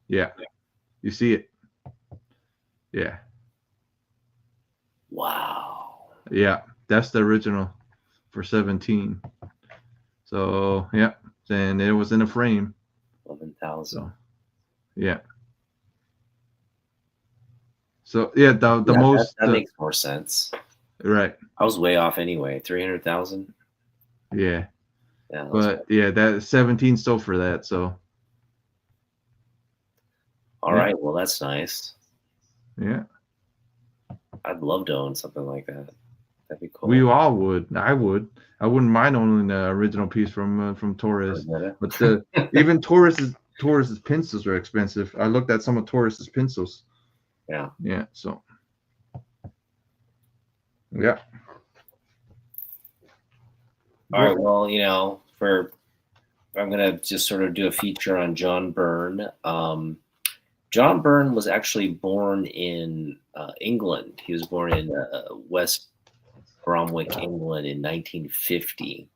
Yeah, you see it. Yeah. Wow. Yeah, that's the original for 17. So yeah, and it was in a frame. 11,000. So, yeah. So yeah, the most that makes more sense. Right. I was way off anyway. 300,000. Yeah. Yeah. But yeah, that 17 sold for that. So. All right. Well, that's nice. Yeah. I'd love to own something like that. That'd be cool. We all would. I would. I wouldn't mind owning the original piece from Torres. But even Torres's pencils are expensive. I looked at some of Torres's pencils. Yeah. Yeah. So. Yeah. All right. Well, I'm gonna just sort of do a feature on John Byrne. John Byrne was actually born in England. He was born in West Bromwich, England in 1950.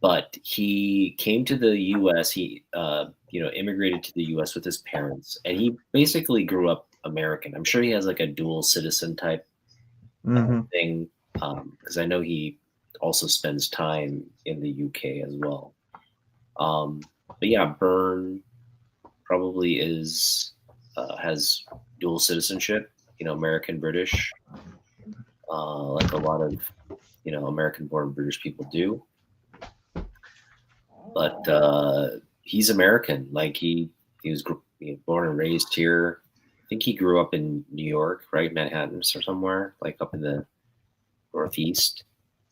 But he came to the U.S. He, immigrated to the U.S. with his parents, and he basically grew up American. I'm sure he has like a dual citizen type thing, because I know he also spends time in the UK as well. But yeah, Byrne probably has dual citizenship, American British, like a lot of American-born British people do. But he's American. Like he was born and raised here. I think he grew up in New York, right, Manhattan or somewhere, like up in the Northeast.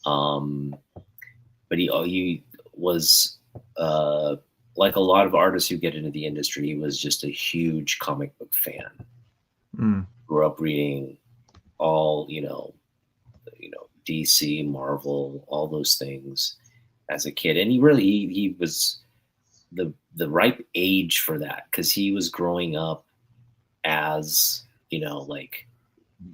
But he was like a lot of artists who get into the industry. He was just a huge comic book fan. Grew up reading all DC, Marvel, all those things as a kid, and he was the ripe age for that, because he was growing up as like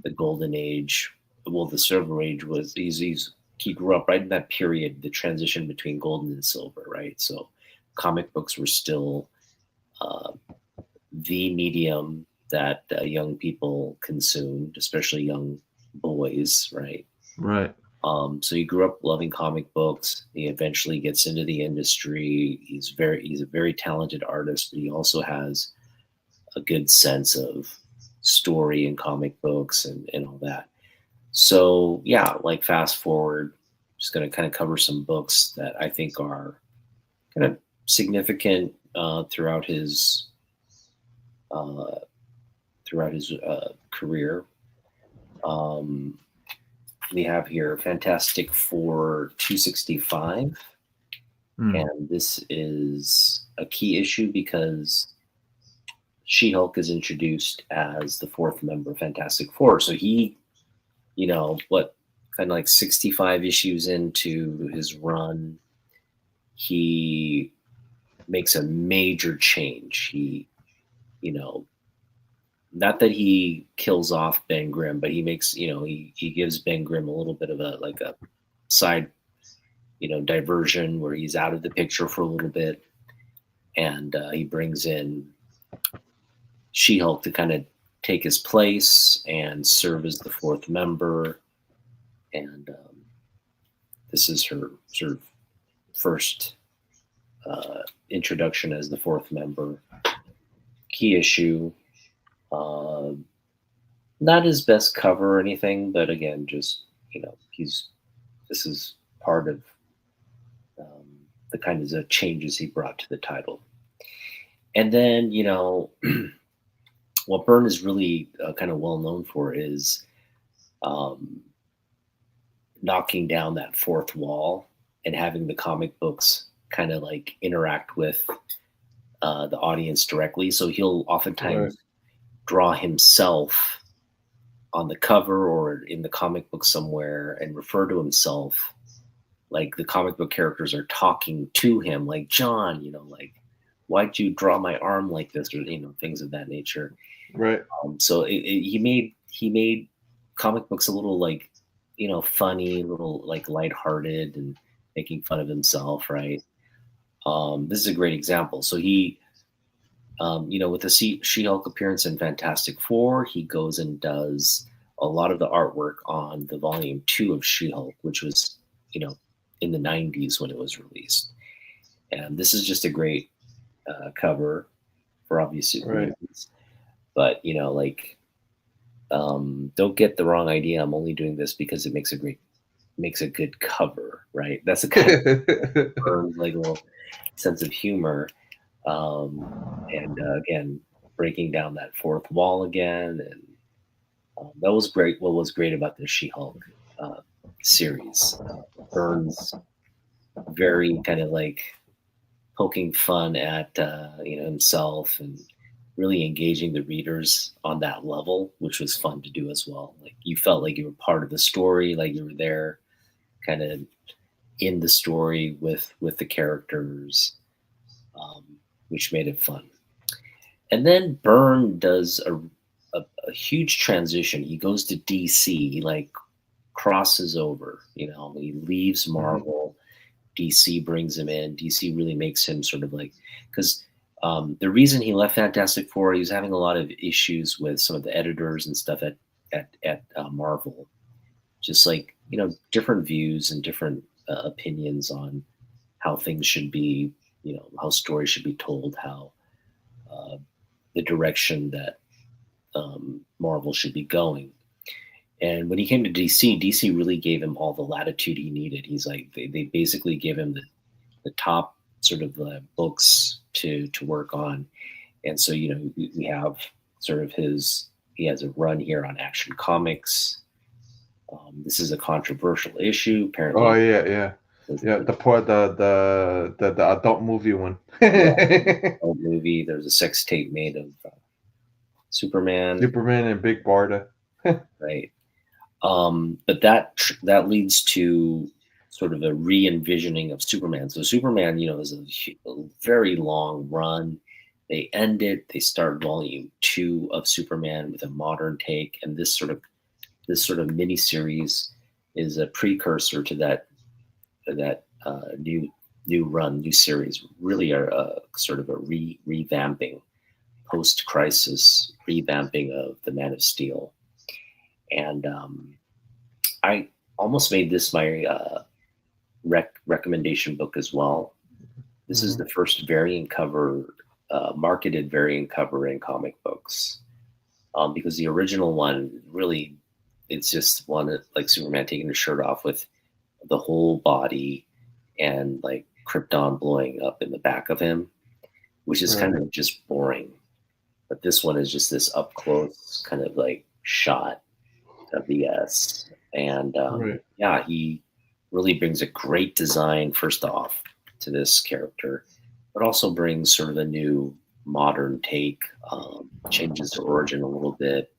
the golden age. Well, the silver age was he grew up right in that period, the transition between golden and silver, right? So comic books were still the medium that young people consumed, especially young boys, right? Right. So he grew up loving comic books. He eventually gets into the industry. He's a very talented artist, but he also has a good sense of story in comic books and all that. So yeah, like fast forward, just going to kind of cover some books that I think are kind of significant throughout his career. We have here Fantastic Four 265, and this is a key issue because She-Hulk is introduced as the fourth member of Fantastic Four. So he, kind of like 65 issues into his run, he makes a major change. He, not that he kills off Ben Grimm, but he makes, he gives Ben Grimm a little bit of a side, diversion where he's out of the picture for a little bit. And he brings in She-Hulk to kind of take his place and serve as the fourth member. And this is her sort of first introduction as the fourth member. Key issue. Not his best cover or anything, but again, just this is part of the kinds of changes he brought to the title. And then what Byrne is really kind of well known for is knocking down that fourth wall and having the comic books kind of like interact with the audience directly. So he'll oftentimes draw himself on the cover or in the comic book somewhere and refer to himself like the comic book characters are talking to him, like John, like why'd you draw my arm like this, or things of that nature. Right. So he made comic books a little like funny, a little like lighthearted, and making fun of himself, right? This is a great example. So he, with the She-Hulk appearance in Fantastic Four, he goes and does a lot of the artwork on the volume 2 of She-Hulk, which was, in the 90s when it was released. And this is just a great cover for obvious reasons. But, don't get the wrong idea. I'm only doing this because it makes a good cover, right? That's a kind of like a little sense of humor. And again, breaking down that fourth wall again. And that was great. What was great about the She-Hulk series, Byrne's very kind of like poking fun at himself, and really engaging the readers on that level, which was fun to do as well. Like you felt like you were part of the story, like you were there, kind of in the story with the characters, which made it fun. And then Byrne does a huge transition. He goes to DC. He like crosses over. He leaves Marvel. DC brings him in. DC really makes him sort of like, because the reason he left Fantastic Four, he was having a lot of issues with some of the editors and stuff at Marvel, just like different views and different opinions on how things should be, how stories should be told, how the direction that Marvel should be going. And when he came to DC really gave him all the latitude he needed. He's like, they basically gave him the top sort of books to work on. And so, we have sort of he has a run here on Action Comics. This is a controversial issue, apparently. Oh yeah. The adult movie one. Adult movie. There's a sex tape made of Superman and Big Barda. Right. But that leads to sort of a re-envisioning of Superman. So Superman, is a very long run. They end it. They start volume 2 of Superman with a modern take, and this sort of mini series is a precursor to that new run, new series. Really, are sort of a revamping, post-crisis revamping of the Man of Steel. And I almost made this my recommendation book as well. This is the first variant cover, marketed variant cover in comic books, because the original one really, it's just one that, like Superman taking his shirt off with the whole body and like Krypton blowing up in the back of him, which is kind of just boring. But this one is just this up close kind of like shot of the S. And he really brings a great design, first off, to this character, but also brings sort of a new modern take, changes the origin a little bit,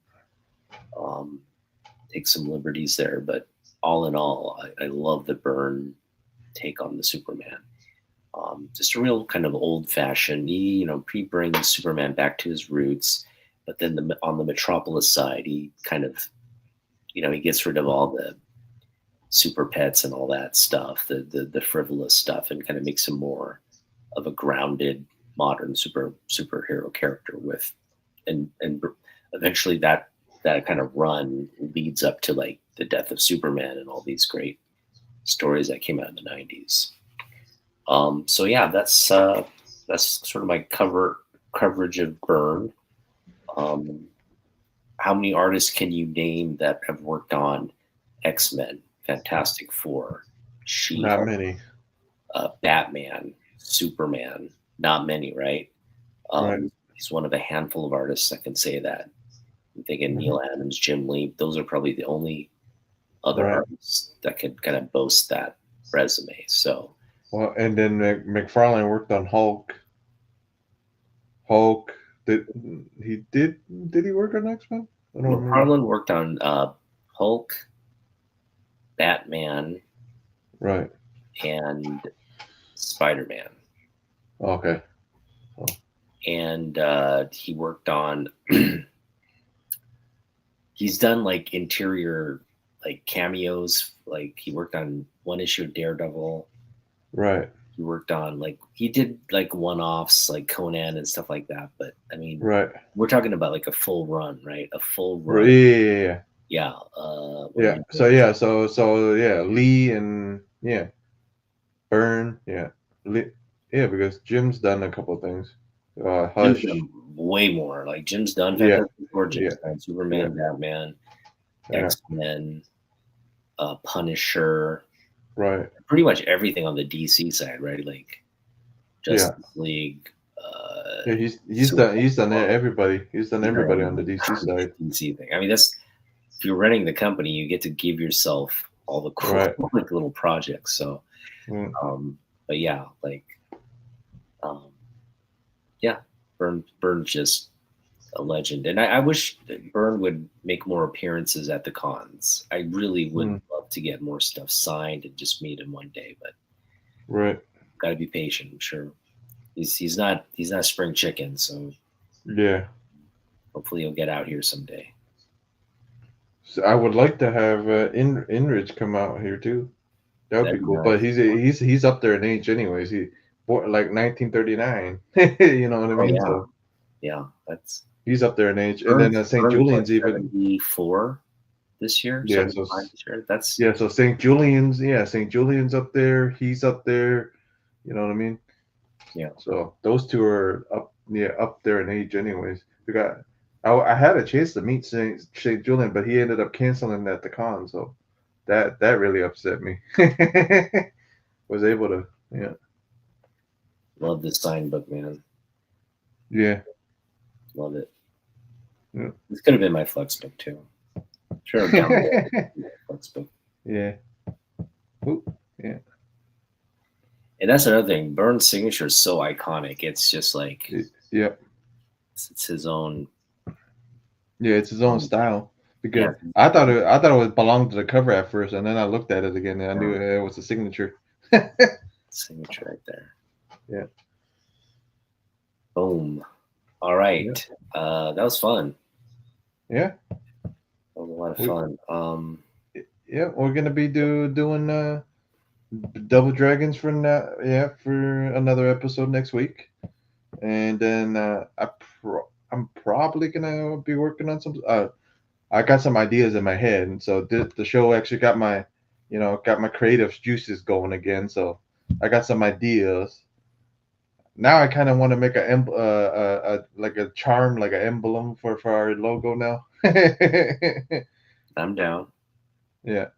takes some liberties there. But all in all, I love the Byrne take on the Superman. Just a real kind of old-fashioned, he brings Superman back to his roots, but then on the Metropolis side, he kind of, he gets rid of all the super pets and all that stuff, the frivolous stuff, and kind of makes him more of a grounded, modern superhero character with, and eventually that kind of run leads up to like the death of Superman and all these great stories that came out in the 90s. So yeah, that's sort of my coverage of Byrne. How many artists can you name that have worked on X-Men, Fantastic Four, Not many. Batman, Superman? Not many, right? He's one of a handful of artists that can say that. I'm thinking Neil Adams, Jim Lee. Those are probably the only other artists that could kind of boast that resume. So, well, and then McFarlane worked on Hulk. Did he work on X-Men? McFarlane worked on Hulk, Batman, right, and Spider-Man. Okay. and he worked on. He's done like interior, like cameos. Like he worked on one issue of Daredevil. Right. He worked on he did like one-offs like Conan and stuff like that. But I mean, right. We're talking about like a full run, right? A full run. Yeah. Yeah. Yeah. So yeah, Lee and Byrne. Yeah. Lee, yeah, because Jim's done a couple of things. Hush. Way more. Like Jim's done Fantastic Four, Jim's done Superman, Batman, X-Men, Punisher. Right. Pretty much everything on the DC side, right? Like Justice League. Yeah, he's done everybody. He's done everybody on the DC side. DC thing. I mean, that's if you're running the company, you get to give yourself all the cool like little projects. So, but yeah, like, Byrne's just a legend, and I wish that Byrne would make more appearances at the cons. I really would love to get more stuff signed and just meet him one day, but got to be patient. I'm sure he's not spring chicken, so hopefully he'll get out here someday. So I would like to have Inrich come out here too. That would be cool. Nice. But he's up there in age anyways. He born like 1939. You know what I mean? So that's. He's up there in age, and then St. Julian's even 74 this year. Yeah, so that's so St. Julian's, St. Julian's up there. He's up there. You know what I mean? Yeah. So those two are up there in age, anyways. I had a chance to meet St. Julian, but he ended up canceling at the con, so that really upset me. Was able to, Love this signed book, man. Yeah. Love it. Yeah. This could have been my flex book too. Sure. Flex book. Yeah. Ooh, yeah. And that's another thing. Byrne's signature is so iconic. It's just like it's his own. Yeah, it's his own style. Because I thought it belonged to the cover at first, and then I looked at it again, and I knew it was a signature. Signature right there. Yeah. Boom. All right. That was fun. Yeah. That was a lot of fun. Yeah, we're gonna be doing Double Dragons for another episode next week, and then I'm probably gonna be working on some. I got some ideas in my head, and so the show actually got my creative juices going again. So I got some ideas. Now I kind of want to make like a charm, like an emblem for our logo now. I'm down. Yeah.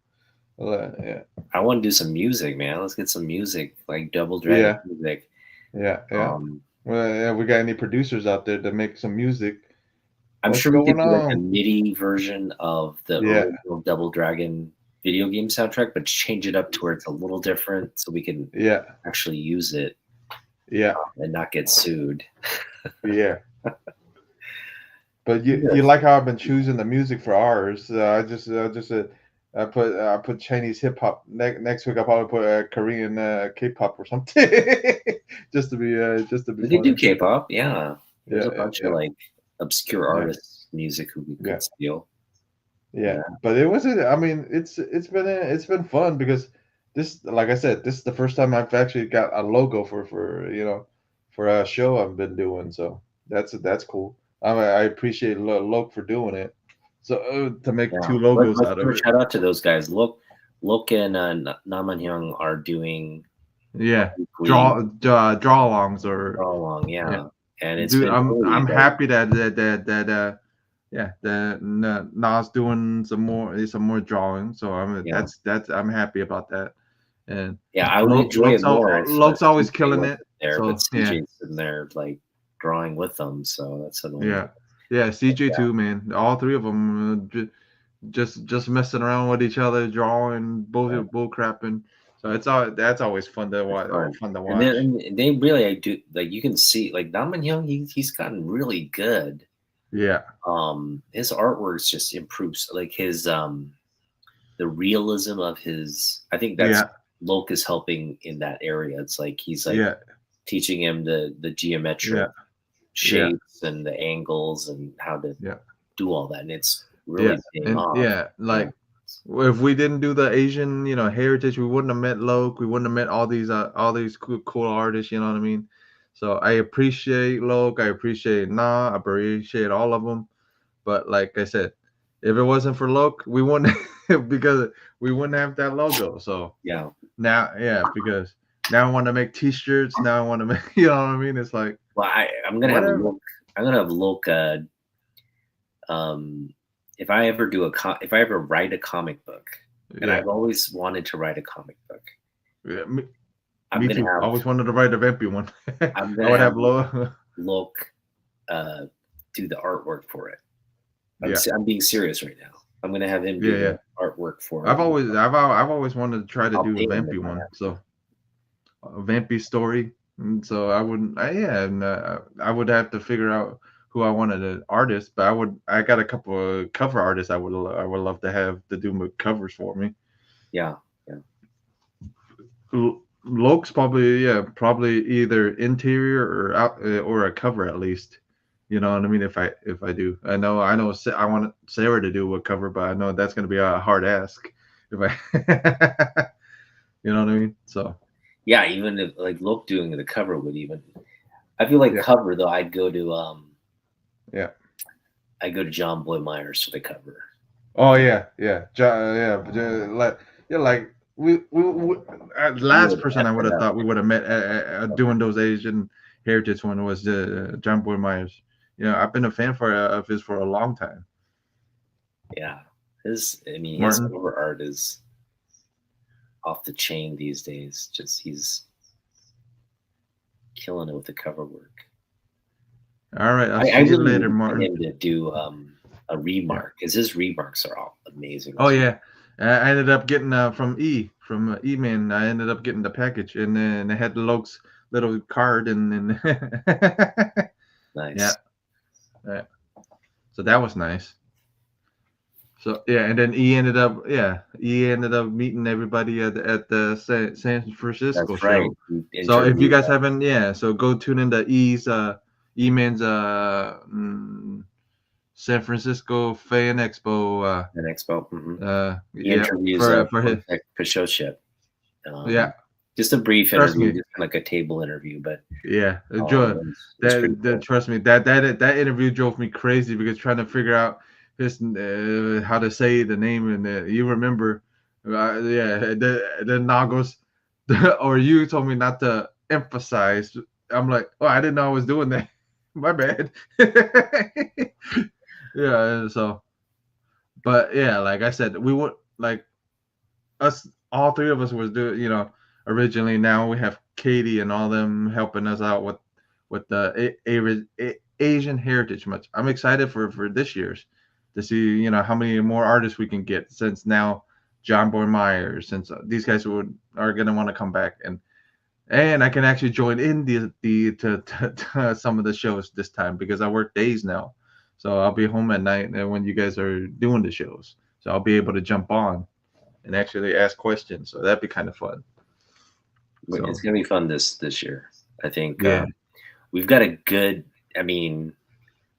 I want to do some music, man. Let's get some music, like Double Dragon music. Yeah. We got any producers out there to make some music? I'm sure we could do like a MIDI version of the original Double Dragon video game soundtrack, but change it up to where it's a little different, so we can actually use it. Yeah. And not get sued. Yeah. But you like how I've been choosing the music for ours? I put Chinese hip hop. Next week I'll probably put Korean K-pop or something. just to be. We could do K-pop. Yeah. There's a bunch of like obscure artists' music who we could steal. Yeah, but it wasn't. I mean, it's been fun because this, like I said, this is the first time I've actually got a logo for a show I've been doing. So that's cool. I appreciate Loke for doing it. So to make two logos out of it. Shout out to those guys. Loke and Naman Hyung are doing draw-alongs or draw along, and it's I'm happy that Nas doing some more drawing. So I'm happy about that. And I would enjoy it more. Loke's always killing it. But CJ's sitting there like drawing with them, so that's annoying. Yeah, CJ too, man. All three of them just messing around with each other, drawing, bull crapping. So that's always fun to watch. And they really do, like, you can see like Naman Hyung, he's gotten really good. Yeah. His artwork just improves, like his the realism of his. I think that's Loke is helping in that area. It's like he's like teaching him the geometric shapes and the angles and how to do all that, and it's really paying off. Like if we didn't do the Asian, heritage, we wouldn't have met Loke. We wouldn't have met all these cool artists. You know what I mean? So I appreciate Loke. I appreciate Na. I appreciate all of them. But like I said, if it wasn't for Loke, we wouldn't because we wouldn't have that logo. So because now I want to make T-shirts. Now I want to make, you know what I mean? It's like, well, I'm gonna have Loke. I'm gonna have Loke. If I ever write a comic book, and I've always wanted to write a comic book. Yeah, me too. I always wanted to write a vampy one. I would have Loke do the artwork for it. I'm being serious right now. I'm gonna have him do the artwork for it. I've always wanted to try to do a vampy one. So a vampy story. And so I would have to figure out who I wanted an artist, but I got a couple of cover artists I would love to have to do covers for me. Yeah. Loke's probably either interior or out or a cover at least. You know what I mean? If I do, I know I want Sarah to do a cover, but I know that's going to be a hard ask if I you know what I mean? So yeah, even if like Loke doing the cover would even, I feel like cover though, I'd go to I go to John Boy Myers for the cover. Oh yeah. Like we last person I would have thought we would have met doing those Asian heritage one was John Boy Myers. I've been a fan of his for a long time. Yeah, his cover art is off the chain these days. Just he's killing it with the cover work. All right, I'll see you later, Martin. Him to do a remark because his remarks are all amazing. Oh yeah, I ended up getting from E-Man. I ended up getting the package, and then they had Loke's little card, and nice. Yeah. So that was nice. So and then he ended up meeting everybody at the San Francisco show. Right. So if you guys haven't, so go tune into E-Man's San Francisco Fan Expo. Fan Expo. Mm-hmm. He interviews for his Pashoshet. Just a brief interview, just like a table interview, but trust me, that interview drove me crazy because trying to figure out his how to say the name, and you remember, the Nagos, or you told me not to emphasize. I'm like, oh, I didn't know I was doing that. My bad. So, but like I said, we would like us. All three of us was doing, originally. Now we have Katie and all them helping us out with the Asian heritage. Much I'm excited for this year's to see how many more artists we can get, since now John Boy Myers, since these guys are gonna want to come back, and I can actually join in to some of the shows this time because I work days now, so I'll be home at night and when you guys are doing the shows, so I'll be able to jump on and actually ask questions. So that'd be kind of fun. So it's gonna be fun this year. I think we've got a good.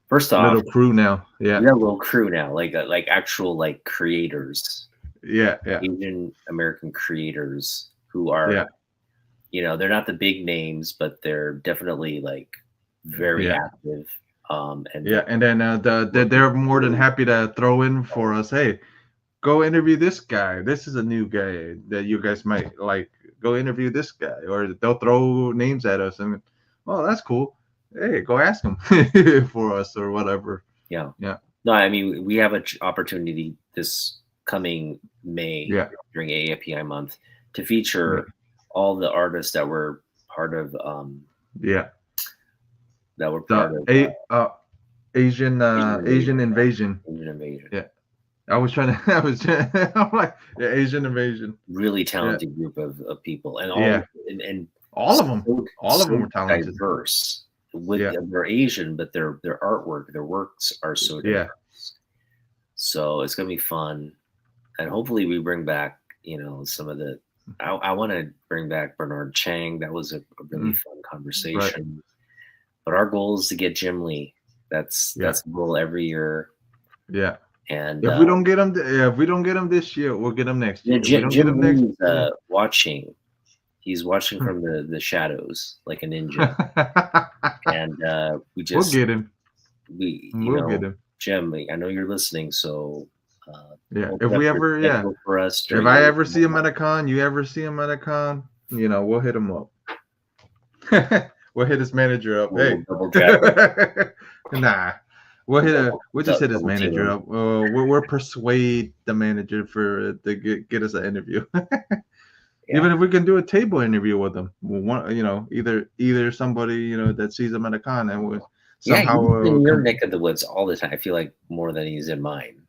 First off, little crew now. Yeah, we got a little crew now, like actual creators. Yeah. Asian American creators who are, they're not the big names, but they're definitely very active. And then they're more than happy to throw in for us. Hey, go interview this guy. This is a new guy that you guys might like. Go interview this guy, or they'll throw names at us, and that's cool. Hey, go ask him for us or whatever. Yeah. No, we have an opportunity this coming May during AAPI month to feature all the artists that were part of Asian Invasion. Yeah. I'm like Asian Invasion. Really talented group of people, and all of them were talented. Diverse. They're Asian, but their artwork, their works are so diverse. So it's gonna be fun, and hopefully we bring back some of the. I want to bring back Bernard Chang. That was a really fun conversation. But our goal is to get Jim Lee. That's the goal every year. Yeah. And if we don't get him, this year, we'll get him next year. Jim Lee's watching. He's watching from the shadows like a ninja. And we'll get him. We'll get him. Jim, I know you're listening, so if we ever for us, if I ever see him at a con, you ever see him at a con, we'll hit him up. We'll hit his manager up. Nah, we'll just hit his manager up. We'll persuade the manager to get us an interview. Even if we can do a table interview with him, either somebody that sees him at a con and we somehow he's in your neck of the woods all the time. I feel like more than he's in mine.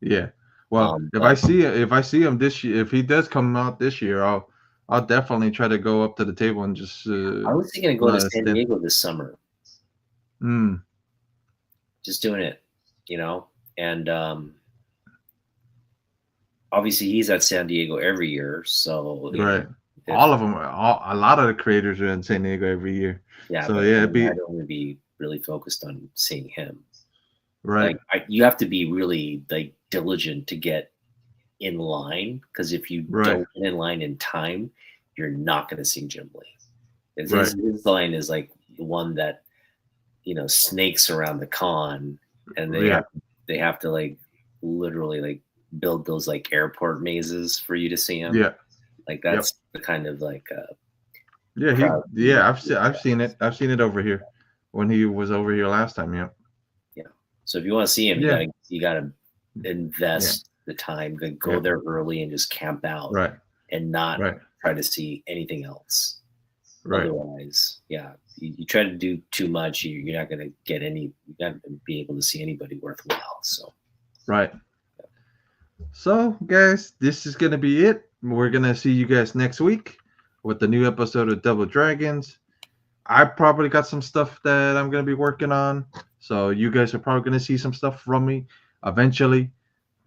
Yeah. Well, if I see him this year, if he does come out this year, I'll definitely try to go up to the table and just. I was thinking of going to San Diego this summer. Just doing it, and obviously he's at San Diego every year, so right. All of them, a lot of the creators are in San Diego every year. Yeah. So I'd only be really focused on seeing him. Right. You have to be really diligent to get in line, because if you don't get in line in time, you're not going to see Jim Lee. His line is like the one that snakes around the con, and they have to literally build those airport mazes for you to see him. Yeah, that's the kind of I've seen it. I've seen it over here when he was over here last time. Yeah. So if you want to see him, you gotta invest the time, go there early and just camp out, and not try to see anything else. Right. Otherwise, you try to do too much, you're not gonna get you're not gonna be able to see anybody worthwhile. So. Right. So, guys, this is gonna be it. We're gonna see you guys next week with the new episode of Double Dragons. I probably got some stuff that I'm gonna be working on. So you guys are probably going to see some stuff from me eventually.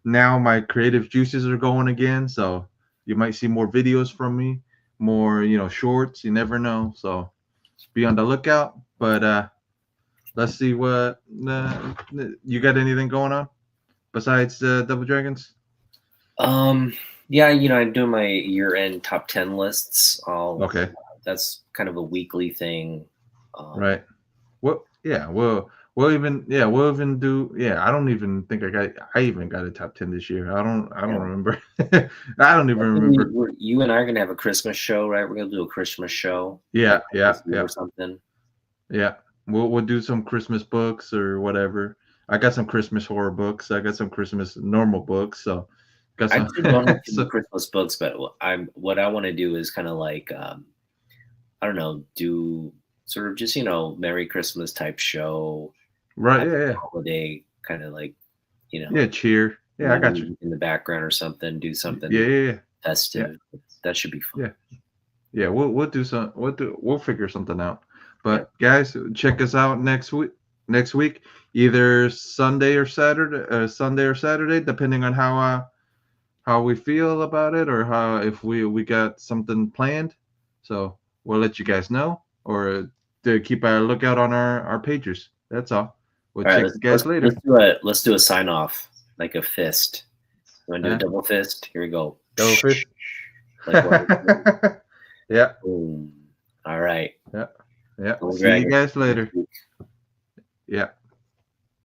Now my creative juices are going again. So you might see more videos from me, more, shorts. You never know. So be on the lookout. But let's see what you got anything going on besides Double Dragons? I'm doing my year-end top 10 lists. Okay. That's kind of a weekly thing. Right. We'll even do. I don't even think I even got a top 10 this year. I don't remember. I don't even remember. You and I are gonna have a Christmas show, right? We're gonna do a Christmas show. Yeah. Or something. Yeah, we'll do some Christmas books or whatever. I got some Christmas horror books. I got some Christmas normal books. So got some. I don't have some Christmas books, but what I want to do is kind of I don't know, do sort of just Merry Christmas type show. Right. Yeah. Holiday kind of cheer. Yeah, I got you in the background or something. Do something. Yeah. Festive. Yeah. That should be fun. Yeah. We'll do some. We'll figure something out. But guys, check us out next week, either Sunday or Saturday, depending on how we feel about it, or if we got something planned. So we'll let you guys know, or to keep a lookout on our pages. That's all. We'll check you guys later. Let's do a sign off, like a fist. You want to do a double fist? Here we go. Double fist. Yeah. Boom. All right. Yeah. See you guys later.